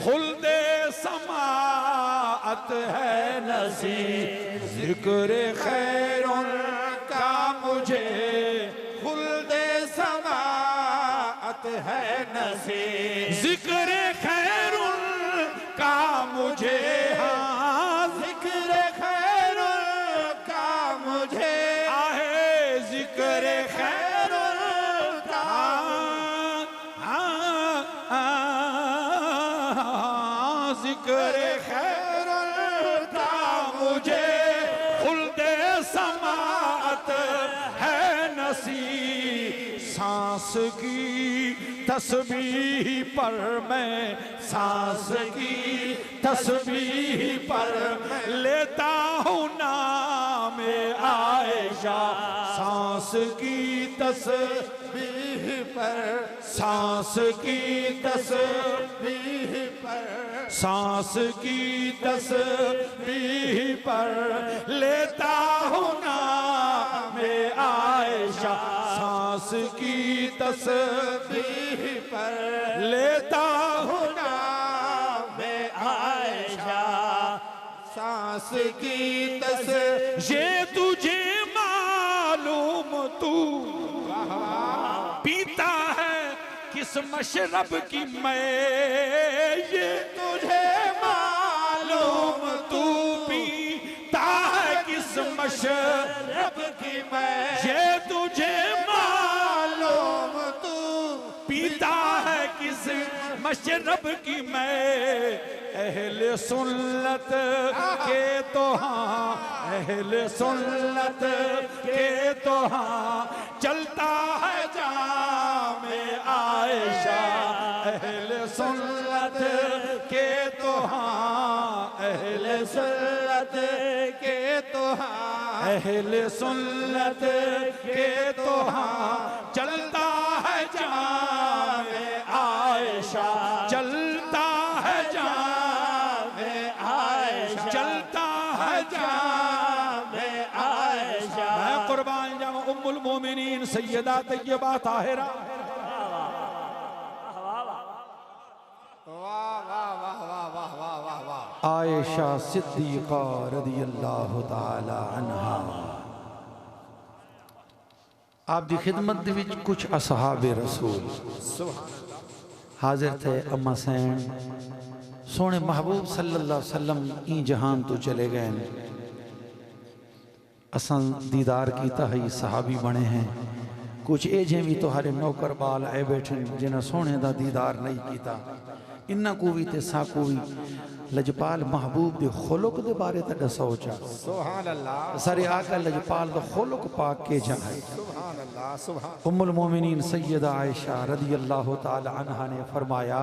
खुल्दे समाअत है नसीब। जिक्र खैरुन का मुझे खुल्दे समाअत है नसीब। जिक्र खैरुन का मुझे हाँ जिक्र खैरुन का मुझे आहे जिक्र खैरुन का जिक्र खैरुन का मुझे खुल्दे समाअत है नसीब। सांस की तस्बीह पर मैं सांस की तस्बीह पर लेता हूँ नाम आयशा। सांस की तस्बीह पर सांस की तस्बीह पर सांस की तस्बीह पर लेता हूँ नाम आयशा। सांस की तस्बीह पर लेता हूँ नाम आयशा। सांस की ये तुझे मालूम तू पीता है किस मशरब की मैं। ये तुझे मालूम तू पीता है किस मशरब की मैं। ये तुझे मालूम तू पीता है किस मशरब की मैं। अहले सुन्नत के तो हाँ अहले सुन्नत के तो हाँ चलता है जामे आयशा। अहले सुन्नत के तो हाँ अहले सुन्नत के तो हाँ अहले सुन्नत के तो हाँ चलता है जामे आयशा। चलता है जामे आयशा चलता है जामे आयशा। मैं कुर्बान जाऊं उम्मुल मोमिनीन सैयदा तैयबा ताहिरा। आयशा सिद्दीक़ा रज़ियल्लाहु ताला अन्हा। आप दी खिदमत दे विच कुछ असहाबे रसूल हाजिर थे। अम्मा सैन सोने महबूब सल्लल्लाहु अलैहि वसल्लम ई जहान तो चले गए। असां दीदार कीता है सहाबी बने हैं। कुछ एजें भी तुहारे नौकर बाल आए बैठे जिन्हें सोने दा दीदार नहीं कीता। इन्ना को भी ते साकू भी लजपाल महबूब दे खुलुक दे बारे ते दसो चा। सुभान अल्लाह। सारे आका लजपाल दा खुलुक पाक के जाए। सुभान अल्लाह सुभान। उम्मुल मोमिनीन सैयदा आयशा रज़ियल्लाहु ताला अन्हा ने फरमाया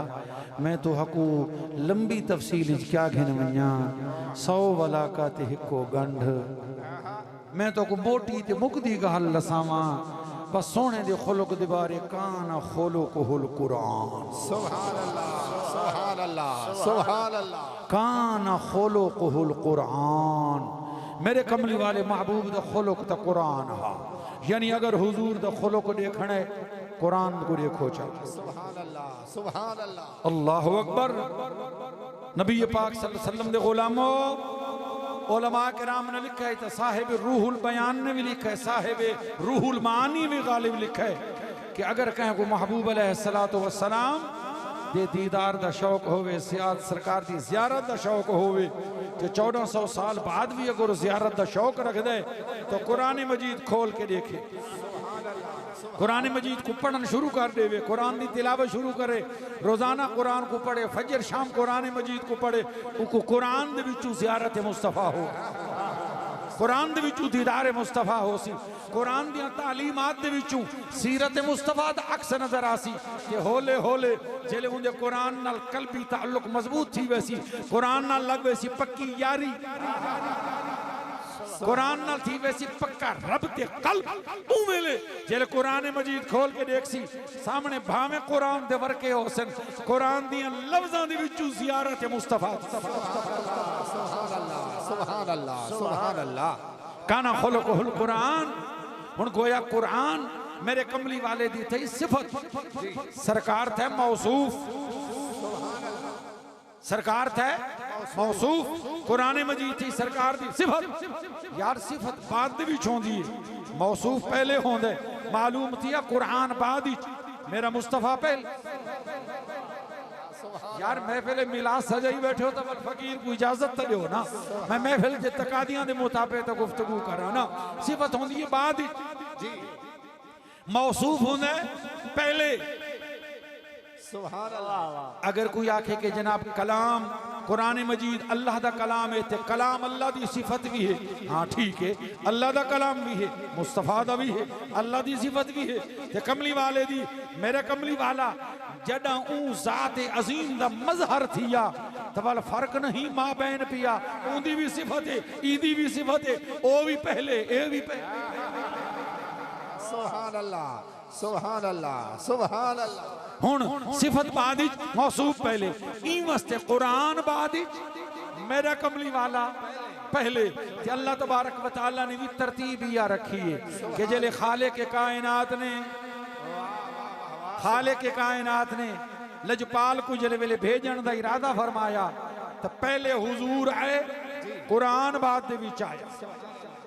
मैं तो हकू लंबी तफसील क्या घिन वन्या 100 वला का ते हिको गंढ। मैं तो को मोटी ते मुकदी गल लसावा बस सोने दे खुलुक दे बारे काना खुलुकुल कुरान। सुभान अल्लाह सुभान अल्लाह सुभान अल्लाह। काना खुलुकुल कुरान। मेरे कमली वाले महबूब दा खुलुक ता कुरान हा। यानी अगर हुजूर दा खुलुक देखने कुरान को देखो चा। सुभान अल्लाह सुभान अल्लाह। अल्लाहु अकबर। नबी पाक सल्लल्लाहु अलैहि वसल्लम दे गुलामों उलमा किराम ने लिखा है, साहिब रूहुल बयान ने भी लिखा है, साहिब रूहुल मानी भी गालिब लिखा है। कि अगर कहें को महबूब अलैहिस्सलातु वस्सलाम दे दीदार दा शौक होवे, सियाद सरकार दी ज़ियारत दा शौक होवे, तो 1400 साल बाद भी अगर ज़ियारत दा शौक रख दे तो कुरान मजीद खोल के देखे, कुरान मजीद को पढ़ना शुरू कर देवे, कुरान की तिलावत शुरू करे, रोजाना कुरान को पढ़े, फजर शाम कुरान मजीद को पढ़े, उनको कुरान दे विचों ज़ियारत मुस्तफ़ा हो, कुरान दे विचों दीदार मुस्तफ़ा हो सी, कुरान दियां तालीमात दे विचों सीरत मुस्तफ़ा दा अक्स नजर आसी कि होले होले जेले उनके कुरान नाल कल्बी ताल्लुक मजबूत थी वैसी, कुरान नाल लग वैसी पक्की यारी, कुरान नाल थी वैसी पक्का रब ते कल्ब उवेले जेले कुरान मजीद खोल के देख सी सामने भावे कुरान दे वर्के होसन, कुरान दियां लफ्ज़ां दे विचों ज़ियारत मुस्तफ़ा सुभान अल्लाह सुभान अल्लाह। काना खुलुकुल कुरान, हुन गोया कुरान मेरे कमली वाले दी थी सिफत, सरकार थे मौसूफ, सरकार थे मौसूफ, कुरान मजीद थी सरकार दी सिफत, यार सिफत बाद दी विच होंदी है, मौसूफ पहले होंदे, मालूम थी कुरान बाद ही, मेरा मुस्तफ़ा पहले। यार महफिल मिला सजाई बैठे हो तो फकीर को इजाजत तो दो ना, मैं महफिल के तकादियां दे मुताबिक तो गुफ्तगू करा ना, सिफत होंदी है बाद ही, मौसूफ होंदे पहले। सुभान अल्लाह। अगर कोई आखे कि जनाब कलाम कुरान मजीद अल्लाह दा कलाम है, तो कलाम अल्लाह दी सिफत भी है, हाँ ठीक है, अल्लाह दा कलाम भी है, मुस्तफ़ा दा भी है, अल्लाह दी सिफत भी है, ते कमली वाले दी, मेरे कमली वाला जड़ा ऊ ज़ात अजीम दा मजहर थिया तबल फर्क नहीं माँ बहन पिया, उनकी भी सिफत है, ईदी भी सिफत है, ओ भी पहले ए भी पहले। सुभान अल्लाह सुभान अल्लाह सुभान अल्लाह। हुन सिफत बाद मौसूफ पहले, ई वास्ते कुरान बाद मेरा कमली वाला पहले, अल्लाह तबारक व तआला ने भी तरतीब या रखी है कि जले खाले के कायनात ने, खाले के कायनात ने लजपाल को जले वेले भेजन का इरादा फरमाया तो पहले हुजूर आए, कुरान बाद दे विच आया,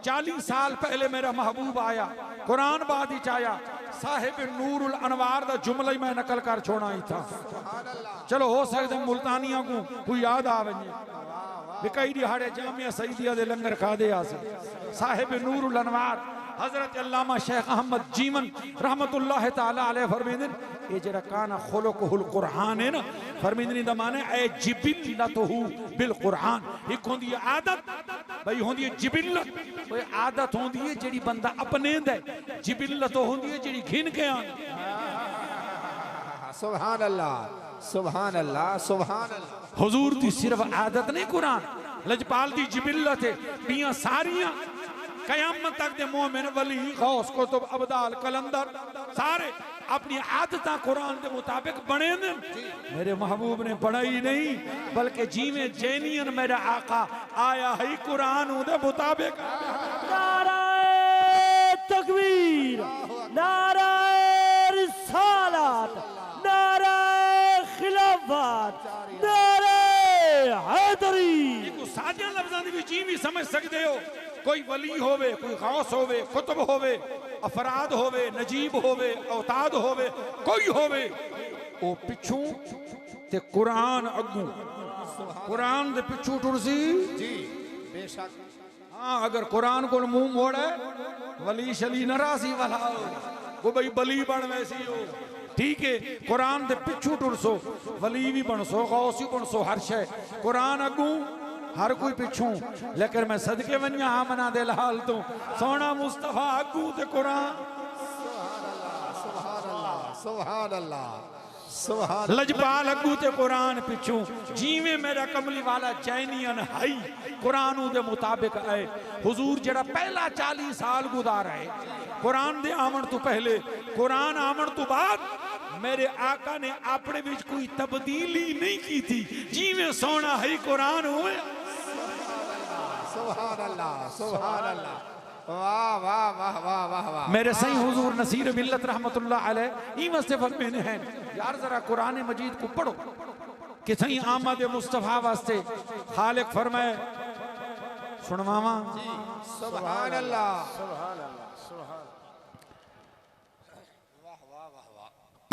40 साल पहले मेरा महबूब आया, कुरान बाद ही आया, साहिब नूरुल अनवार दा जुमला ही मैं नकल कर छोड़ा ही था, चलो हो सकता मुल्तानिया को कोई याद आ वने, कई दिहाड़े जामिया सईदिया दे लंगर खा दे आसे, साहिब नूरुल अनवार हजरत अल्लामा शेख अहमद जीवन रहमतुल्लाह ताला अलैह फरमाइंदे, ये जरा काना खुलुकुल कुरान है ना, फरमाइंदे दा माने ए जिबिल्लतहु बिल कुरान, एक होंदी है आदत, भाई होंदी है जिबिल्लत, कोई आदत होंदी है जेड़ी बंदा अपने दे, जिबिल्लत होंदी है जेड़ी घिन के आन। सुभान अल्लाह सुभान अल्लाह सुभान अल्लाह। हुजूर दी सिर्फ आदत नहीं कुरान, लजपाल दी जिबिल्लत है, पियां सारियां कयामत तक दे मोमिन वली गौस कुतुब अब्दाल कलंदर सारे अपनी आदत कुरान के मुताबिक बने ने, मेरे महबूब ने बनाई नहीं बल्कि जीवे जैनियन मेरा आका आया है कुरान उदे मुताबिक। नाराए तकबीर, नाराए रिसालत, नाराए खिलाफत, नाराए हैदरी। साजिया लफ्ज़ां दी विच भी समझ सकते हो, कोई वली होवे, कोई गौस होवे, कुतुब होवे, अफराद होवे, नजीब होवे, औताद होवे, कोई होवे, ओ पिछू ते कुरान अगू, कुरान दे पिछू टुरसी जी बेशक। हाँ अगर कुरान को मुंह मोड़े वली शली नरासी वाला को भाई बली बन वैसी हो, ठीक है, कुरान दे पिछू टुरसो, वली भी बनसो, गौस भी बनसो, हर शय कुरान अगू हर कोई पिछू, लेकिन मैं सदके वनिया आमना दे लाल तो सोना मुस्तफा अगू ते कुरान। सुभान अल्लाह सुभान अल्लाह सुभान। लजपाल अगू ते कुरान पिछू, जीवे मेरा कमली वाला जैनियन हाई कुरान दे मुताबिक आए, हुजूर जड़ा पहला 40 साल गुजार है कुरान दे आमन तो पहले, कुरान आमन तो बाद मेरे आका ने अपने विच कोई तब्दीली नहीं की थी, जीवे सोना है कुरान हुए। सुभान अल्लाह सुभान अल्लाह। वाह वाह वाह वाह वाह वाह। मेरे सही हुजूर नसीर मिल्लत रहमतुल्लाह अलैह ई मस्ते फरमाने हैं, यार जरा कुरान मजीद को पढ़ो कि सही आमद मुस्तफा वास्ते खालिक फरमाए, सुनवावा सुभान अल्लाह सुभान अल्लाह सुभान। वाह वाह वाह।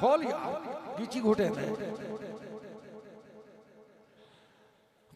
खोल यार गीची घुटे में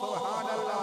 सुभान अल्लाह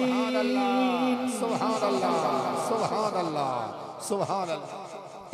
सुभान अल्लाह सुभान अल्लाह सुभान अल्लाह सुभान अल्लाह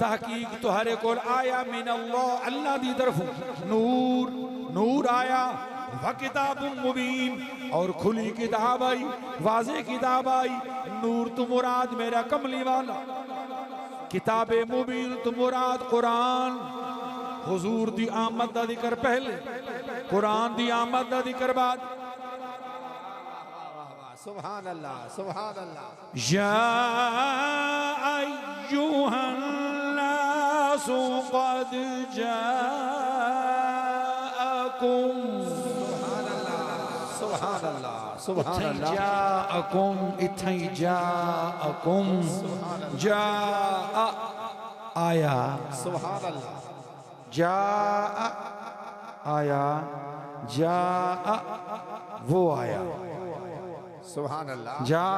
तहकीक तुम्हारे को आया मिन अल्लाह अल्लाह दी तरफ नूर नूर आया व किताब मुबीन और खुली किताब आई वाज़े किताब आई नूर तो मुराद मेरा कमली वाला किताब मुबीन तो मुराद कुरान हुजूर दी आमद दा जिक्र पहले कुरान दी आमद दा जिक्र बाद सुभान अल्लाह सुभान अल्लाह या अय्युहन नासु क़द जाअकुम सुभान अल्लाह सुभान अल्लाह जाअकुम इथई जाअकुम जाअ आया सुभान अल्लाह जाअ आया जाअ वो आया सुभान अल्लाह जा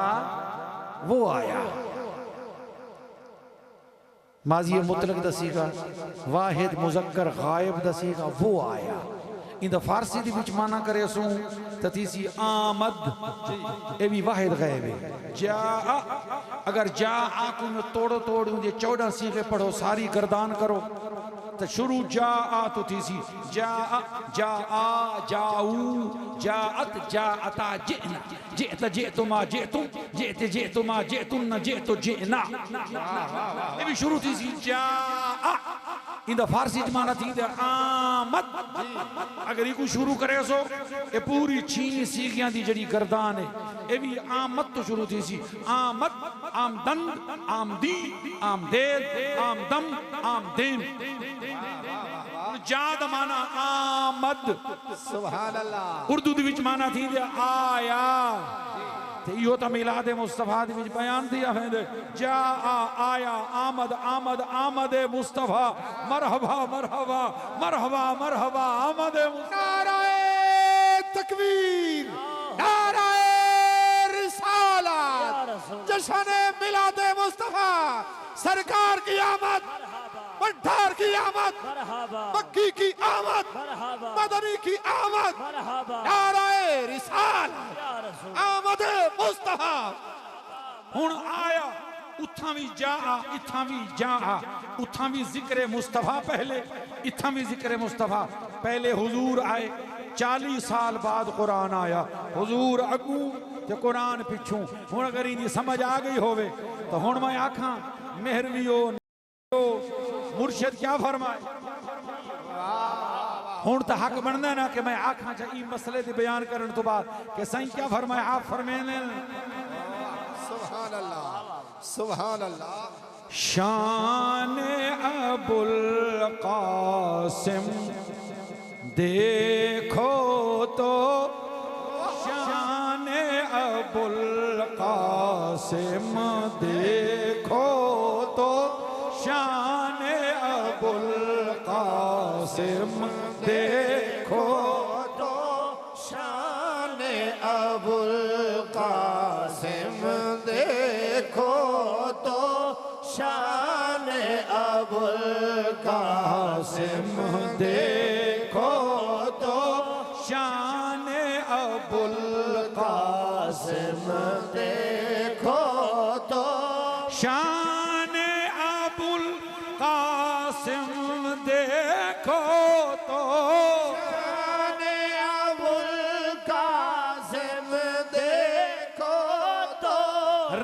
वो आया माजी मुतलक दसीगा वाहिद मुजक्कर गायब दसीगा वो आया इन फारसी दी विच माना करे सू ततीसी आमद ए भी वाहिद गायब है जा अगर जा आकू में तोड़ो तोड़ जे 14 सीखे पढ़ो सारी गर्दान करो तो शुरू जा आ तो थीसी जा जा आ जाऊ जाअत जाअता जिना जेत जेतुमा जेतुम जेत जेतुमा जेतुन जेतो जेना ये भी शुरू थी जा इन फारसी माना थी आमद अगर ये शुरू करे सो ये पूरी छीनी सीखियां दी जड़ी गर्दान है ये भी आमद तो शुरू थी सी आमद आमदन आमदी आमदेद आमदम आमदेन जाद माना आमद सुभान अल्लाह उर्दू दी विच माना थी आया ते यो तो मिलाद मुस्तफा दी विच बयान दिया है जा आया आमद आमद आमद मुस्तफा मरहबा मरहबा मरहबा मरहबा आमद नाराए तकबीर नाराए रिसालत जश्न मिलाद मुस्तफा सरकार की आमद पंठार की आमद मक्की की आमद मदनी की आमद नाराए रिसालत आमद मुस्तफा हुन आया उथा भी जा इथा भी जा उथा भी जिक्र मुस्तफा पहले इथा भी जिक्र मुस्तफा पहले हुजूर आए 40 साल बाद कुरान आया हुजूर अगू ते कुरान पिछू हुन अगर इनकी समझ आ गई होवे तो हुन मैं आखा मेहरवियो मुर्शिद क्या फरमाए हुन तो हक बनदा ना कि मैं आखा चा ई मसले दे बयान करने तो बाद कि सही क्या फरमाए आप फरमाने सुभान अल्लाह सुभान अल्लाह शान अबुल कासिम देखो तो शान अबुल कासिम देखो तो शान अबुल कासिम देखो तो शान अबुल कासिम देखो तो शान अबुल कासिम देखो तो शान अबुल कासिम देखो तो शान अबुल कासिम देखो तो शान अबुल कासिम देखो तो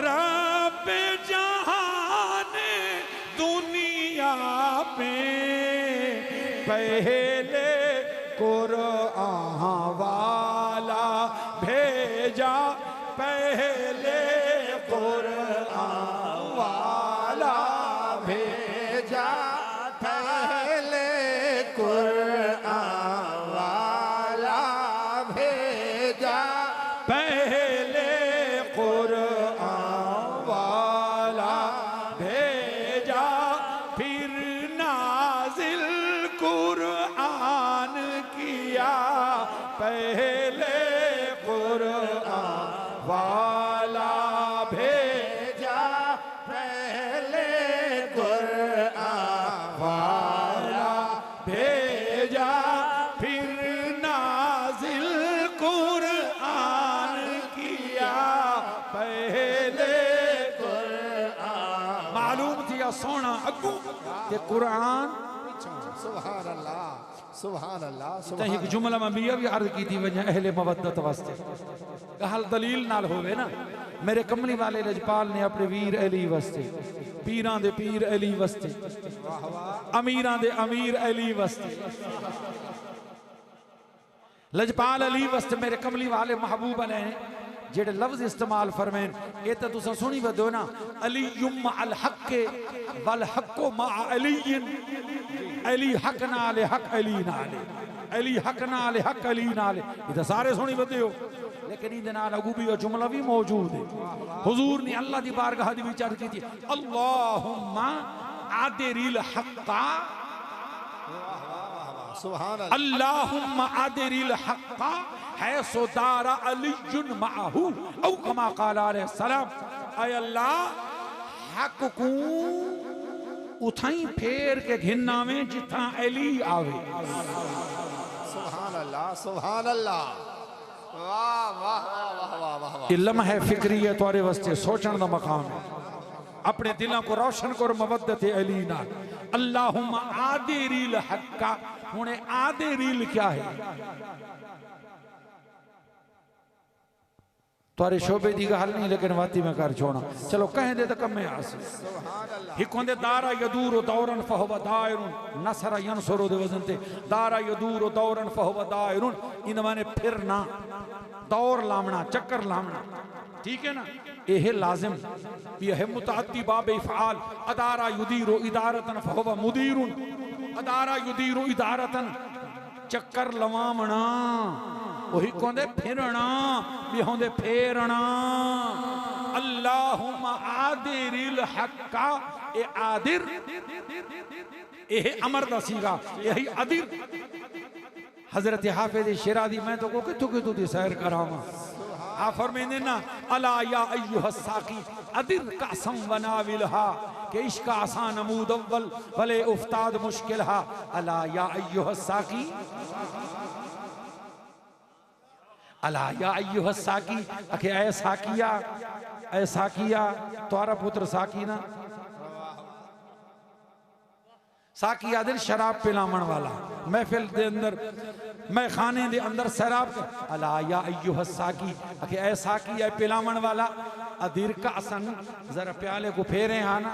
रब जहान दुनिया पे पहले कुरआन वाला भेजा पहले कुरआन वाला भेजा पहले कुरआन वाला पहले कुरान वाला भेजा, पहले कुरान वाला भेजा, फिर नाजिल कुरान किया, पहले कुरान। मालूम थी सोना अगू के कुरान। सुभान अल्लाह, सुभान अल्लाह, तही सुभान जुमला में भी अर्ज की थी वजह अहले मवद्दत वास्ते गहल दलील नाल होवे ना। मेरे कमली वाले लजपाल ने अपने वीर अली वास्ते, पीरां दे पीर अली वास्ते, अमीरां दे अमीर अली वास्ते, लजपाल अली वास्ते मेरे कमली वाले महबूब ने जेड़े लफ्ज इस्तेमाल फरमेन ये तो तुसा सुनी वदो ना। अली युम अल हक वल हक्को मा अलीन, अली हक नाले हक अली नाले, अली हक नाले हक अली नाले, ये तो सारे सुनी वदे हो। लेकिन इहदे नाल अगू भी जुमला भी मौजूद है। हुजूर ने अल्लाह दी बारगाह दी विचार की थी, अल्लाहुम्मा आदिरिल हक्का, सुभान अल्लाह, अल्लाहुम्मा आदिरिल हक्का है सोदारा अलीजुन माहू औ कमा क़ाल अलैहि सलाम। ऐ अल्लाह हक को उठाई फेर के घिन्ना में जिथा अली आवे। सुभान अल्लाह, सुभान अल्लाह, वाह वाह वाह वाह वाह वाह। ये लम्हा फिक्री है तुम्हारे वास्ते सोचने का मकाम है। अपने दिलों को रोशन करो मवद्दत अली नाल। अल्लाहुम्मा आदिरिल हक्का, हुणे आदिरिल क्या है? तुआरे शोबे दी गल नहीं, लेकिन वाती में कर छोड़ा। चलो कहें दे तो कमे आसी। हिकोंदे दारा यदूर दौरन फहुव दायरुन, नसरा यंसुरु दे वजन ते दारा यदूर दौरन फहुव दायरुन, इन माने फिरना, दौर लामना, चक्कर लामना, ठीक है ना। यह लाजिम यह मुतअद्दी बाब इफ़आल। अदारा युदीरु इदारतन फहुव मुदीरुन, अदारा युदीरु इदारतन चक्कर लवामना, वही कोंदे फिरना भी होंदे फेरना। अल्लाहुम्मा आदिरिल हक्का, ए आदिर ए अमर दा सीगा, यही अदिर। हजरत हाफिज शिराजी मैं तो को किथु किथु दी सैर करावा। आ फरमाइंदे ना, अला या अय्युहस साकी अदिर कसम वनाविलहा, के इश्क आसान नमूद अव्वल भले उफ्ताद मुश्किल हा। अला या अय्युहस साकी, अला या अय्युहस साकी, अके ऐ साकिया, ऐ साकिया, तुम्हारा पुत्र साकी ना। साकी आदिल शराब पिलावन वाला, महफिल दे अंदर, मैं खाने दे अंदर शराब। अला या अय्युहस साकी, अके ऐ साकी, ऐ पिलावन वाला। अदीर का असन, जरा प्याले को फेरे आना।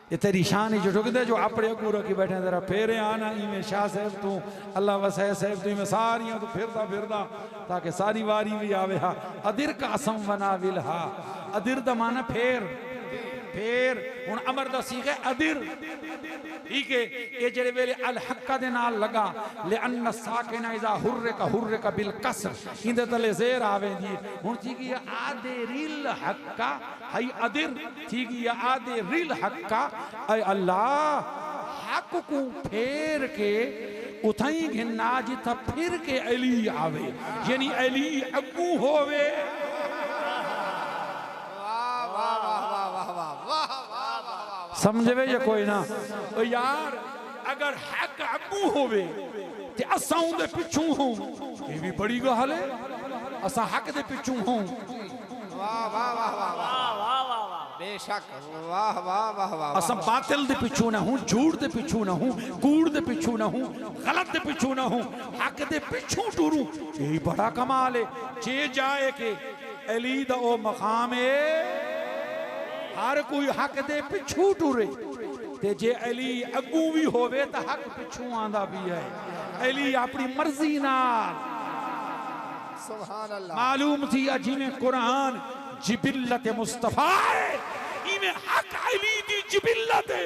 ये तेरी शान ही जो ठुकदे जो अपने अगू रखी बैठे, जरा फेरे आना। इमें शाह साहब तू, अल्लाह वसै साहब तू, इमें सारियां तू फिरदा फिरदा ताकि सारी वारी भी आवे। हा अदिर का असम वना विल हा, अदिर दा माना फेर, फेर हुन अमर दा सीगा अदिर, ठीक है। ये जेड़े वेले अल हक्का दे नाल लगा, ले अन्न साकिना इजा हुर्रे का बिल कसर, इंदे तले ज़ेर आवेंदी। हुन ठीक है आदे रिल हक्का, हई अदिर ठीक है आदे रिल हक्का। ऐ अल्लाह हक को फेर के उथई घिन्ना जिथा फिर के अली आवे, यानी अली अगू होवे। समझे ये कोई ना। ओ यार अगर हक अगू होवे ते असां उहदे पिछू हों, ये भी बड़ी गल है। असां हक दे पिछू हों, वाह वाह वाह वाह वाह, बेशक, वाह वाह वाह वाह। असां बातिल दे पिछू ना हूं, झूठ दे पिछू ना हूं, कूड़ दे पिछू ना हूं, गलत दे पिछू ना हूं, हक दे पिछू टुरूं, यही बड़ा कमाल है। जे जाए के अली दा ओ मकाम है, हर कोई हक दे पिछू टुरे, ते जे अली अगू भी होवे तो हक पिछू आंदा भी है। अली अपनी मर्जी नाल, सुभान अल्लाह। मालूम थी जिमें कुरान जिबिल्लत मुस्तफा है, इमें हक अली दी जिबिल्लत है।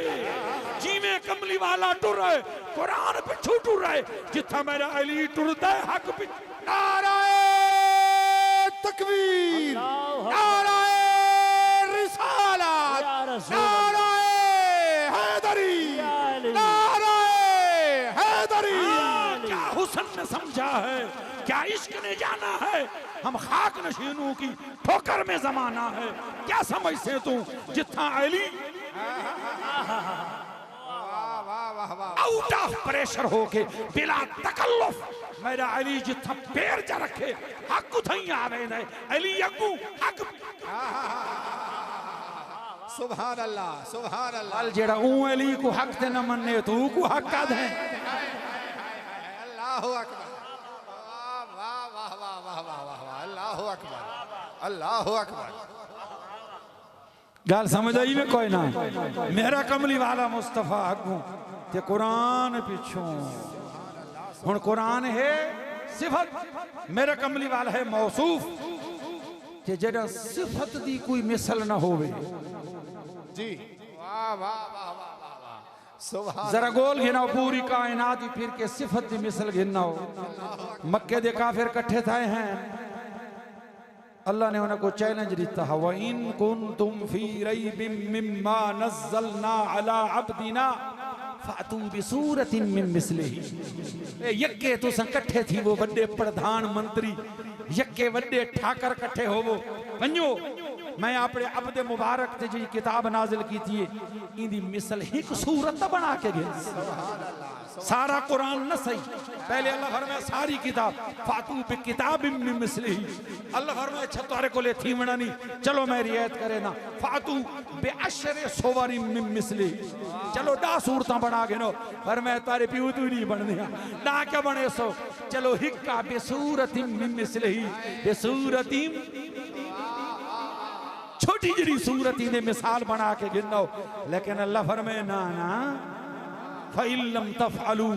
जिमें कमली वाला टुर है, कुरान पिछू टुर है, जिथा मेरा अली टुरदा है हक पिछू। नाराए तकबीर, नाराए रिसालत, नाराए हैदरी, नाराए हैदरी। क्या हुस्न ने समझा है, क्या इश्क ने जाना है, हम खाक नशीनों की ठोकर में जमाना है। क्या समझते तू जितना अली आउट ऑफ प्रेशर होके बिला तकल्लुफ मेरा अली जितना पैर जा रखे हक उथई आवे ने अली अगू हक सुभान अल्लाह सुभान अल्लाह। अल जेड़ा ऊ अली को हक ते न मन्ने तू को हक का दे। अल्लाहु अकबर वाह वाह वाह वाह वाह वाह वाह अल्लाहु अकबर अल्लाहु अकबर। गल समझ आई में कोई ना मेरा कमली वाला मुस्तफा अगू ते कुरान पिछों हुन कुरान है सिफत मेरा कमली वाला है मौसूफ ते जेड़ा सिफत दी कोई मिसल ना होवे जी वाह वाह वाह वाह वाह वाह सुभान। जरा गोल गिनाओ पूरी कायनात ही फिर के सिफत दी मिसल गिनाओ। मक्के दे काफिर इकट्ठे थाए हैं, अल्लाह ने उनको चैलेंज दिता है व इन कुंतुम फी रैबिम मिम्मा नज़्ज़लना अला अब्दिना फातू बिसूरतिन मिन मिस्लिही। यक्के तो इकट्ठे थी वो बड़े प्रधानमंत्री यक्के बड़े ठाकर इकट्ठे हो वो वञो मैं अपने अब्द मुबारक ते जी किताब नाजिल की थी इंदी मिसल एक सूरत बना के गए। सारा कुरान न सही पहले अल्लाह फरमाया सारी किताब फातू बि किताब मिन मिस्लिही। अल्लाह फरमाया छतवारे को ले थी मना नहीं चलो मैं रियायत करे ना फातू बे अशरे सोवरी मिन मिस्लिही। चलो 10 सूरतां बना के नो फरमाया तारे पियो तू नहीं बनने ना क्या बने सो चलो हिक्का बे सूरतिन मिन मिस्लिही बे सूरतिन छोटी जड़ी सूरत ने मिसाल बना के गिनो। लेकिन अल्लाह फरमाए ना ना फ़इल्लम तफ़अलू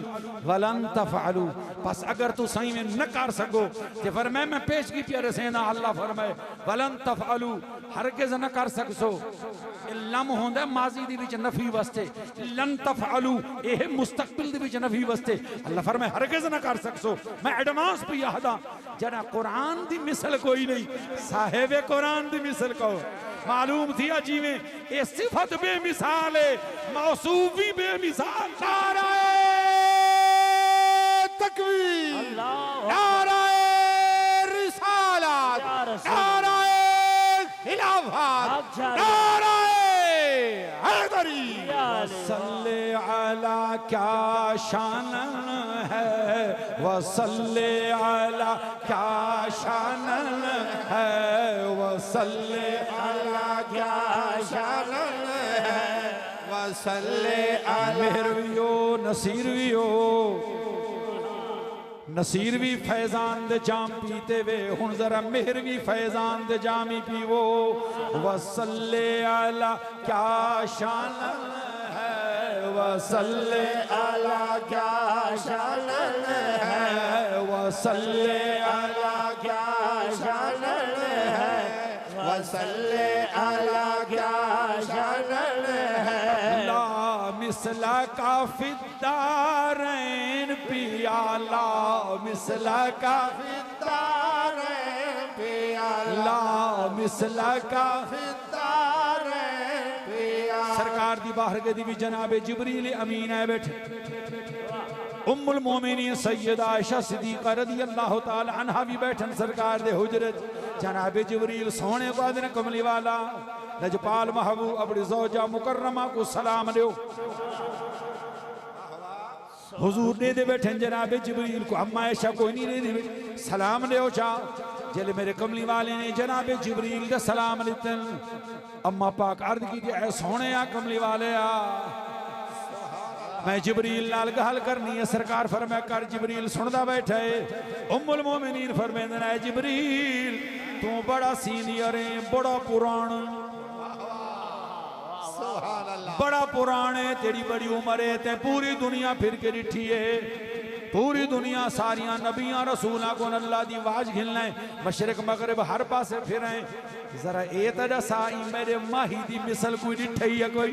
वलन तफ़अलू बस अगर तू सही में न कर सको ते फरमाए मैं पेश की प्यारे से ना अल्लाह फरमाए वलन तफ़अलू हरगिज़ न कर सकसो। लम होंदा माजी दी विच नफी वास्ते लन तफ़अलू एह मुस्तकबिल दी विच नफी वास्ते अल्लाह फरमाए हरगिज़ न कर सकसो। मैं एडवांस पे यादा जरा कुरान दी मिसल कोई नहीं साहिबे कुरान दी मिसल को मालूम थी जिमें ये सिफत बेमिसाल है मौसूफ भी बेमिसाल। नाराए तकबीर नाराए रिसालत नाराए खिलाफत नाराए हैदरी। सल्ले अला क्या शान है वसल्ले अला क्या शान है वसल्ले अला क्या शान है वसल्ले अला। मेहरवियो नसीरवियो नसीर भी फैजान दे जाम पीते वे हुन जरा मेहर भी फैजान दे जामी पीवो वसल्ले अला क्या शान है वसल्ले अला क्या शान है वसल्ले अला क्या शान है वसल्ले अला क्या शान है। ला मिसला का फिद्दारैन पिया ला मिसला का फिद्दारैन पिया ला मिसला का फिद्दारैन पिया। सरकार दी बाहर के दी भी जनाबे जिब्रील अमीन है बैठे उम्मुल मोमिनीन सैयदा आयशा सिद्दीक़ा रज़ियल्लाहु ताला अन्हा भी बैठन सरकार दे हुजरत जनाबे जिब्रील सोने को दिन कमली वाला लजपाल महबूब अपनी ज़ौजा मुकर्रमा को सलाम दो। हुजूर दे बैठे जनाबे जिब्रील को अम्मा आयशा कोई नहीं दे सलाम दो चा जले मेरे कमली वाले ने जनाबे जिब्रील का सलाम देते अम्मा पाक अर्ज की सोने आ कमली वाले आ मैं जिब्रील नाल गल करनी है सरकार फरमाया कर जिब्रील सुनदा बैठा है। उम्मुल मोमिनीन फरमांदे ने जिब्रील तू बड़ा सीनियर है बड़ा पुराना बड़ा पुराने तेरी बड़ी उम्र है ते पूरी दुनिया फिर के डिठी है पूरी दुनिया सारिया नबियां रसूलों को अल्लाह दी आवाज घिलना है मशरिक मगरिब हर पासे फिरे जरा ए तड़ा साई मेरे माही दी मिसल कोई डिठी है कोई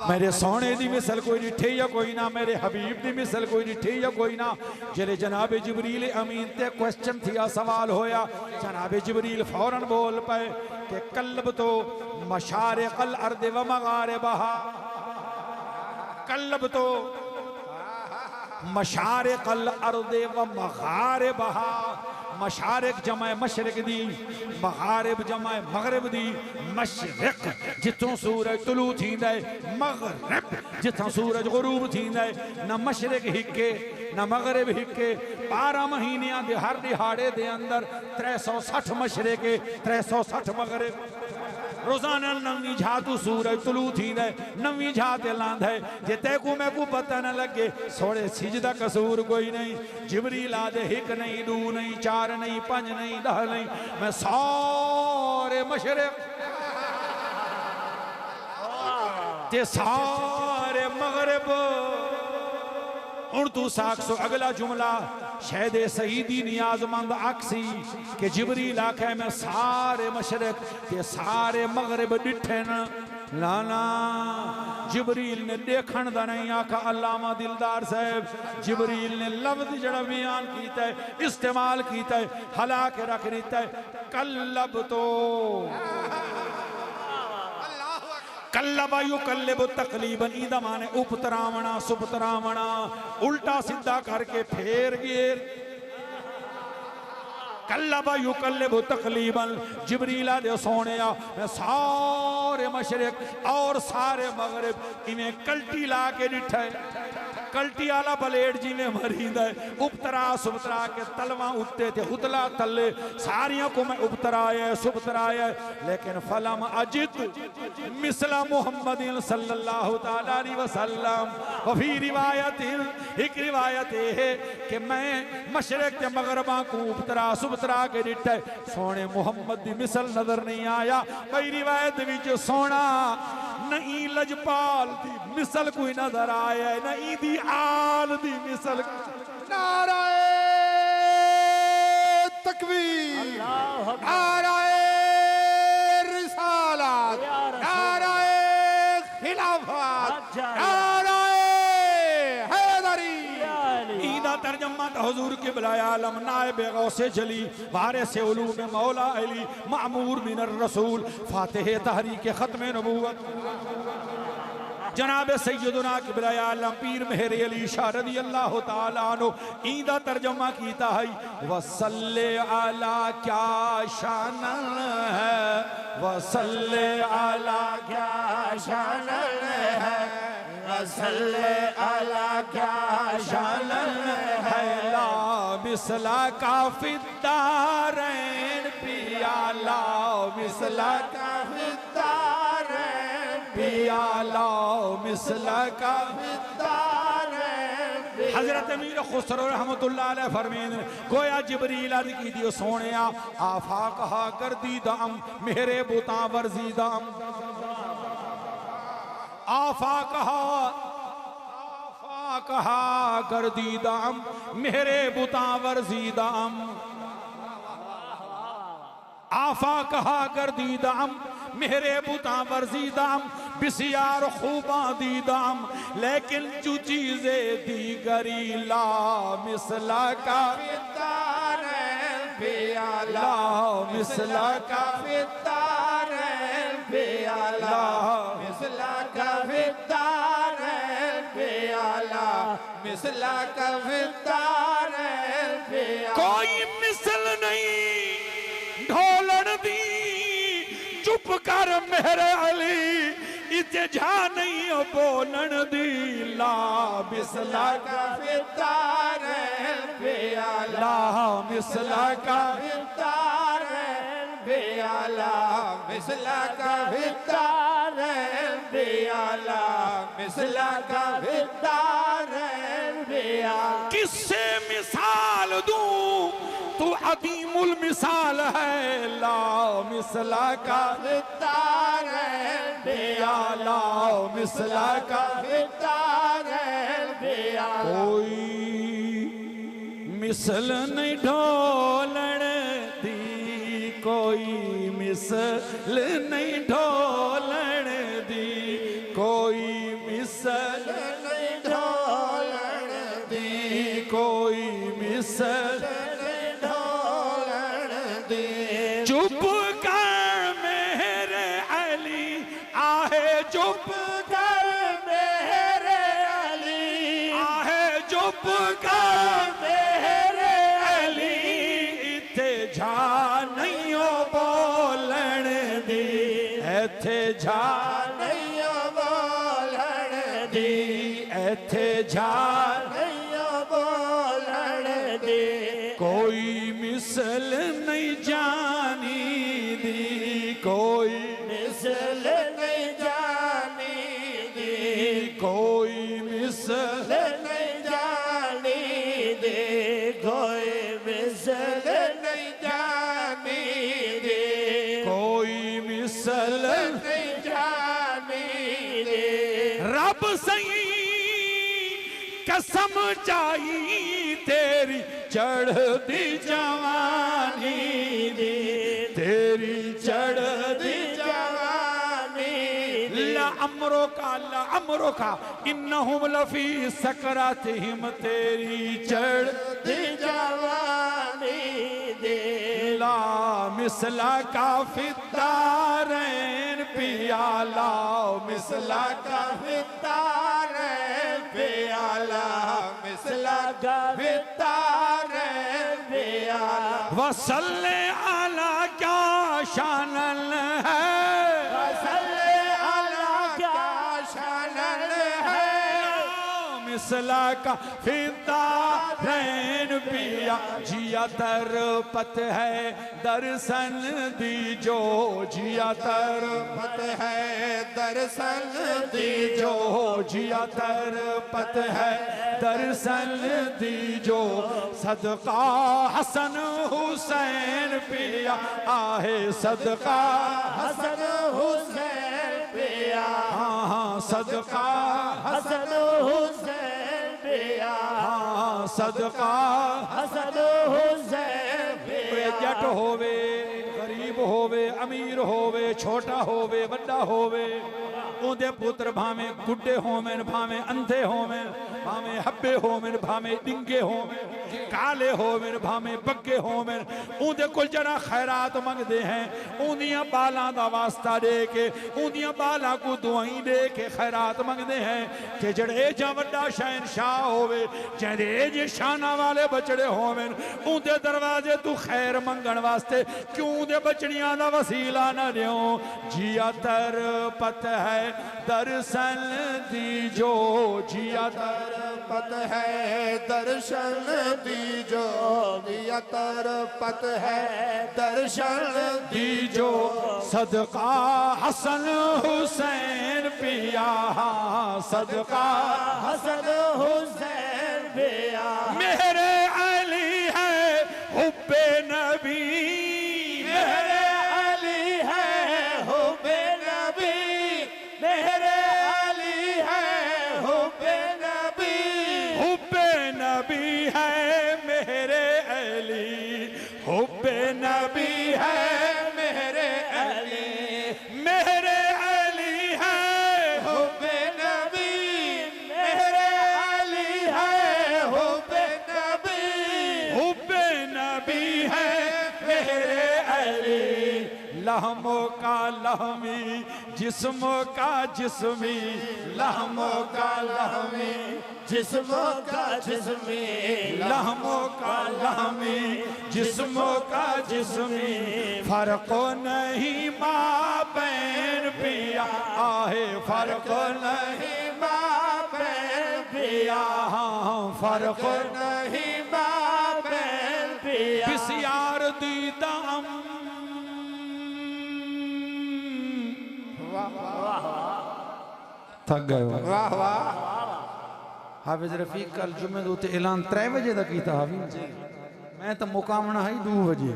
मेरे सोने दी मिसल कोई डिठे या कोई ना मेरे हबीब दी मिसल कोई डिठे या कोई ना। जले जनाबे जिब्रील अमीन ते क्वेश्चन थिया सवाल होया जनाबे जिब्रील फौरन बोल पाए कि कल्ब तो मशारिक़ल अर्द व मगारिबहा कल्लब तो मशारिक़ल अर्दे व मग़ारिबहा, मशारिक जमा मशरिक दी, मग़ारिब जमा मग़रिब दी। मशरिक जिथों सूरज तुलू थींदा है, मग़रिब जिथों सूरज ग़ुरूब थींदा है। न मशरिक हिके न मग़रिब हिके। 12 महीनियां दे हर दिहाड़े दे अंदर 360 मशरिक 360 मग़रिब। रोजाना नवी झातू सूरज तुलू थींदा है, नवी झाते लांदा है। जे तैकू मैकू पता न लगे सोड़े सिजदा कसूर कोई नहीं। जिबरील आदे 1 नहीं 2 नहीं 4 नहीं 5 नहीं 10 नहीं, मैं सारे मशरिक ते सारे मग़रिब। उन तू साख सो अगला जुमला शहद सईदी नियाजमंद अक्सी के जिबरील आखे मैं सारे मशरिक ते सारे मग़रिब डिठे न। लाना जिबरील ने देखण दा नहीं आखा। अल्लामा दिलदार साहब जिबरील ने लफ्ज़ जड़ा बयान कीता है, इस्तेमाल कीता है, हला के रख दिता है। कल्लब तो कल्लबा युकल्लिबु तक़लीबन, ईदा माने उपतरावना सुपतरावना, उल्टा सीधा करके फेर गेर। कल्लबा युकल्लिबु तक़लीबन, जिबरीला दे सोनिया मैं सारे मशरिक और सारे मग़रिब इवें कल्टी ला के डिठा है। कल्टी आला बलेड जिमें मरींदा है, उपतरा सुबतरा के तलवा उत्ते ते उतला तले सारियों को मैं उपतराया सुबतराया। लेकिन फलम अजित मिसला मुहम्मदिन सल्लल्लाहु ताला अलैहि वसल्लम। वफी रिवायत एक रिवायत है कि मैं मशरिक के मग़रिबा को उपतरा सुबतरा के डिठा है, सोने मुहम्मद दी मिसल नजर नहीं आया। कई रिवायत विच सोना नहीं लजपाल दी मिसल कोई नजर आया, नहीं दी आल दी मिसल। नाराए तकबीर, नाराए रिसालत, नाराए खिलाफत, नाराए हैदरी। ईदा तर्जमा तो हुजूर के बिलाया आलम नायब गौसे जली वारिस उलूम मौला अली मामूर मिनर रसूल फातिह तहरीक खत्म नबूवत जनाब सैयदना किबरिया आलम पीर मेहर अली शाह रज़ी अल्लाह तआला अन्हु। ईदा तर्जमा कीता है वसल्ले अला क्या शान है, वसल्ले अला क्या शान है, वसल्ले अला क्या शान है। ला बिस्ला का फिद्दारैन पिया, ला बिस्ला का फिद्दारैन पिया, ला मिसला का हजरत अमीर खुसरो रहमतुल्लाह अलैह फरमीन गोया जिबरील अर्ज़ की दियो सोनिया आफा कहा कर दी दाम मेरे बुता वर्जी दाम। आफा कहा कर दी दाम मेरे बुता वर्जी दाम। आफा कहा कर दी दाम मेरे बुता वर्जी दाम, बिसियार खूबा दी दाम, लेकिन जो चीजें दीगरी ला मिसला का फिदार पियाला, मिसला का फिदार पियाला, मिसला का फिदार पियाला, मिसला का फिदार पियाला। कोई मिसल नहीं ढोलन दी, चुप कर मेरे अली इते जा नहीं हो बोलन दी। ला मिसला का फिदार पियाला, मिसला का फिदार पियाला, मिसला का फिदार पियाला, मिसला का फिदार पियाला। किससे मिसाल दूं तू अदीमुल मिसाल है, ला मिसला का फिदार पियाला, मिसला का फिदार पियाला। कोई मिसल नहीं ढोलन दी, कोई मिसल नहीं ढोलन दी, कोई मिसल नहीं ढोलन दी, कोई मिसल चुप कर मेरे अली आहे, चुप कर मेरे रब का मेरे अली इथे जा नहीं बोलन दी, इथे जा नहीं बोलन दी, इथे जा नहीं बोलन दी, कोई मिसल नहीं जानी दी, कोई मिसल नहीं जानी दी, कोई मिसल नहीं जानी दी, कोई मिसल नहीं जानी दी, कोई मिसल नहीं जानी दी। रब सही कसम चाही तेरी चढ़ती जवानी दी, तेरी चढ़ती जवानी दी। ला अमरो का इन्नहुम लफी सकरातिहिम, तेरी चढ़ती जवानी दे। ला मिसला का फिदारैन पिया, ला मिसला का फिदारैन पिया, ला मिसला का फिदारैन पिया। वसल्ले आला क्या शानल है, वसल्ले आला क्या शानल है, मिसला का फिदारैन पिया। जिया तर पत है दर्शन दीजो, जिया तर पत है दर्शन दीजो, जिया तर पत है दर्शन दीजो। सदका हसन हुसैन पिया, आहे सदका हसन हुसैन पिया, हाँ हाँ सदका हसन हुसैन पिया, हाँ सदका हसन हुसैन पिया। जट होवे गरीब होवे अमीर होवे छोटा होवे बड़ा होवे, उदे पुत्र भावे गुड्डे होवेन भावे अंधे होवेन, भावे हब्बे होवेन भावे डिंगे होवेन, काले होवेन भावे बग्गे होवेन, उदे कोल जरा खैरात मंगदे हैं, उन्दियां बालां दा वास्ता दे के, उन्दियां बालां को दुआई दे के खैरात मंगदे हैं कि जड़े जा वड्डा शहनशाह होवे, जड़े जे शाना वाले बचड़े होवेन, उदे दरवाजे तू खैर मंगण वास्ते क्यों दे बचड़ियां दा वसीला न दियो। जिया तर पत है दर्शन दीजो, जिया तर पत है दर्शन दीजो, जिया तर पत है दर्शन दीजो। सदका हसन हुसैन पिया, सदका हसन हुसैन पिया। मेरे अली है हुब्बे नबी, मेरे अली है हुब्बे नबी, मेरे अली है हुब्बे नबी, हुब्बे नबी है मेरे अली, हुब्बे नबी है मेरे अली, मेरे अली है हुब्बे नबी, मेरे अली है हुब्बे नबी, हुब्बे नबी है मेरे अली। लहमों का लहमी जिस्मों का जिस्मी, लहमों का लहमी जिस्मों का जिस्मी, लहमों का लहमी जिस्मों का जिस्मी। फर्को नहीं माँ बहन पिया, आहे फर्को नहीं माँ बहन पिया, हाँ फर्को नहीं माँ बहन पिया। बिस्यार दीदाम थक गए हो। वाह वाह। हाफिज रफीक कल जुमे दे ऐलान 3 बजे का किया हाफिज, मैं तो मुकामना है 2 बजे,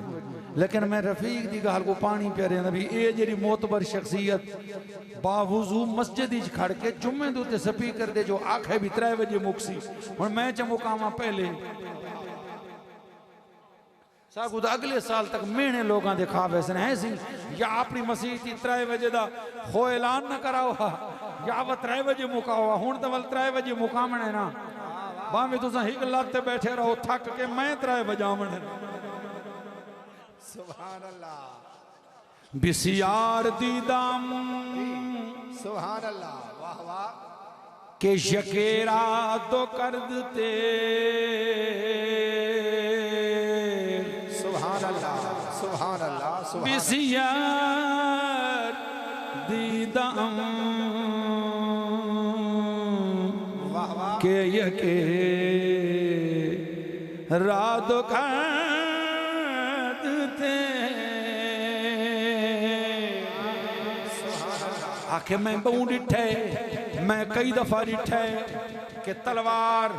लेकिन मैं रफीक की गल को पानी प्यारे भी ये जी मोतबर शख्सियत बावजू मस्जिद खड़ के जुमे दे स्पीकर दे जो आखे भी 3 बजे मुकसी, हुण मैं च मुकामा पहले सागू अगले साल तक मेहने लोगों के खा वैसन है सी, या अपनी मसीह 3 बजे का हो ऐलान न कराओ, या वह 3 बजे मुकाओ। हूँ तो वल 3 बजे मुकामण है ना, भावे तुस एक लाते बैठे रहो थक के, मैं 3 बजावण है। सुभान अल्लाह, बिसियार दीदाम सुभान अल्लाह, वाह वाह। कि यकेरा तो कर दते सुभान अल्लाह सुभान अल्लाह सुभान बिसियार दीदाम वाह वाह के यके रात करते आखे मैं बहु डिठे मैं कई दफा डिठे कि तलवार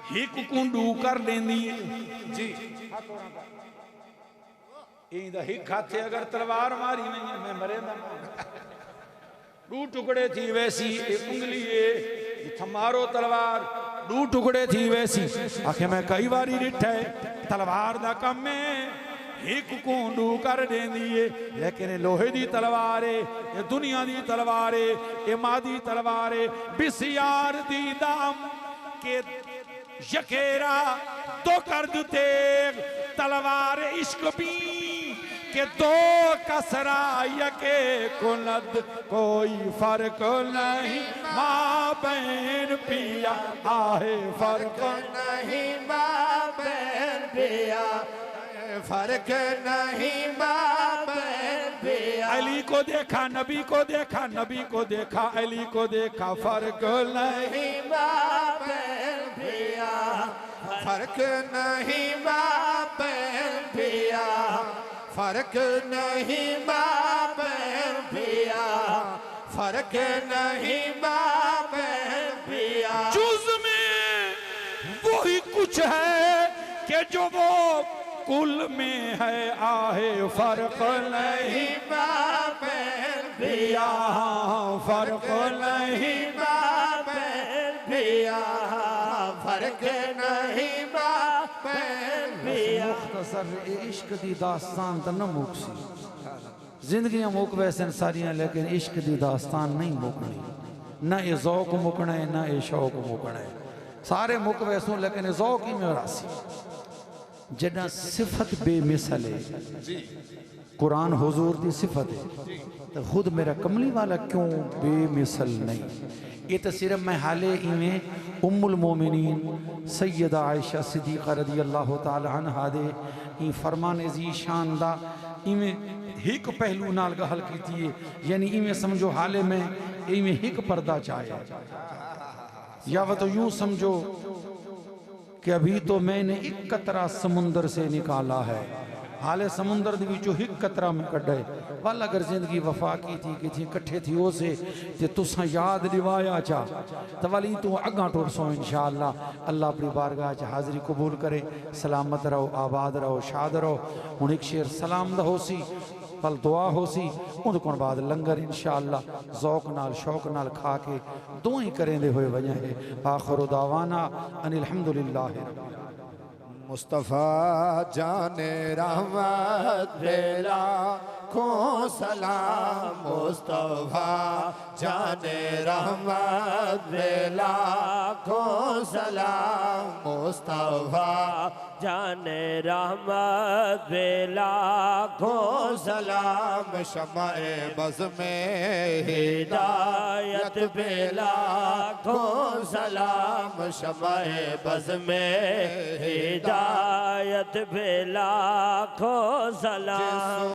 हिक कुंडू कर देंदी जी इंदा हिक हाथे अगर तलवार मारी मैं मरे ना दू टुकड़े थी वैसी एक उंगली है मारो तलवार दू टुकड़े थी वैसी आखे मैं कई बारी डिठे तलवार दा कम है एक कोंडू कर देंदी है लेकिन लोहे दी तलवार है ये दुनिया दी तलवार है ये मादी तलवार है बिसियार दी दाम के यकेरा तो कर दते तलवार इश्क भी के दो कसरा यके कुनद कोई फर्क नहीं माँ बहन पिया आहे फर्क नहीं माँ बहन पिया फर्क नहीं माँ बहन पिया अली को देखा नबी को देखा नबी को देखा अली को देखा फर्क नहीं माँ बहन पिया फर्क नहीं माँ बहन पिया फर्क नहीं माँ बहन पिया फर्क नहीं माँ बहन पिया जुज में वही कुछ है कि जो वो कुल में है आहे फर्क नहीं माँ बहन पिया फर्क नहीं माँ बहन पिया फर्क नहीं माँ बहन पिया मुख्तसर इश्क दी दास्तान तो न मुकसी जिंदगियां मुक वैसे सारियां लेकिन इश्क दी दास्तान नहीं मुकनी न ये ज़ौक मुकना है न ये शौक मुकना है सारे मुक वैसों लेकिन ज़ौक ही में रासी जड़ा सिफत बेमिसल है कुरान हुजूर दी सिफत है तो खुद मेरा कमली वाला क्यों बेमिसल नहीं ये तो सिर्फ मैं हाले इमें उम्मुल मोमिनीन सैयदा आयशा सिद्दीक़ा रज़ी अल्लाह ताला अन्हा दे ई फरमान जी शान दा इमें हिक पहलू नाल गहल की थी यानी इमें समझो हाले में इमें हिक पर्दा चाहे या वो तो यूं समझो कि अभी तो मैंने एक कतरा समुंदर से निकाला है हाले समुंदर दी विचों हिक कतरा में कढ़े वाल अगर जिंदगी वफा की थी कट्ठे थी वो से ते तुसा याद दिवाया चा तो वाली तू अगा टुर सो इंशाअल्लाह अल्लाह अपनी बारगाह च हाजिरी कबूल करे सलामत रहो आबाद रहो शाद रहो हुण एक शेर सलाम दा होसी पल दुआ होसी उन को बाद लंगर इंशाअल्लाह ज़ौक नाल शौक नाल खा के दुआई करेंदे हुए वजह है आखिरु दावाना अनिल हम्दुलिल्लाह मुस्तफ़ा जाने रहमत बेला को सलाम मुस्तफ़ा जाने रहमत बेला को सलाम मुस्तफ़ा जाने रहमत बेला को सलाम शमाए बज़ में हिदायत बेला को सलाम शमाए बज़ में हिदायत बेला को सलाम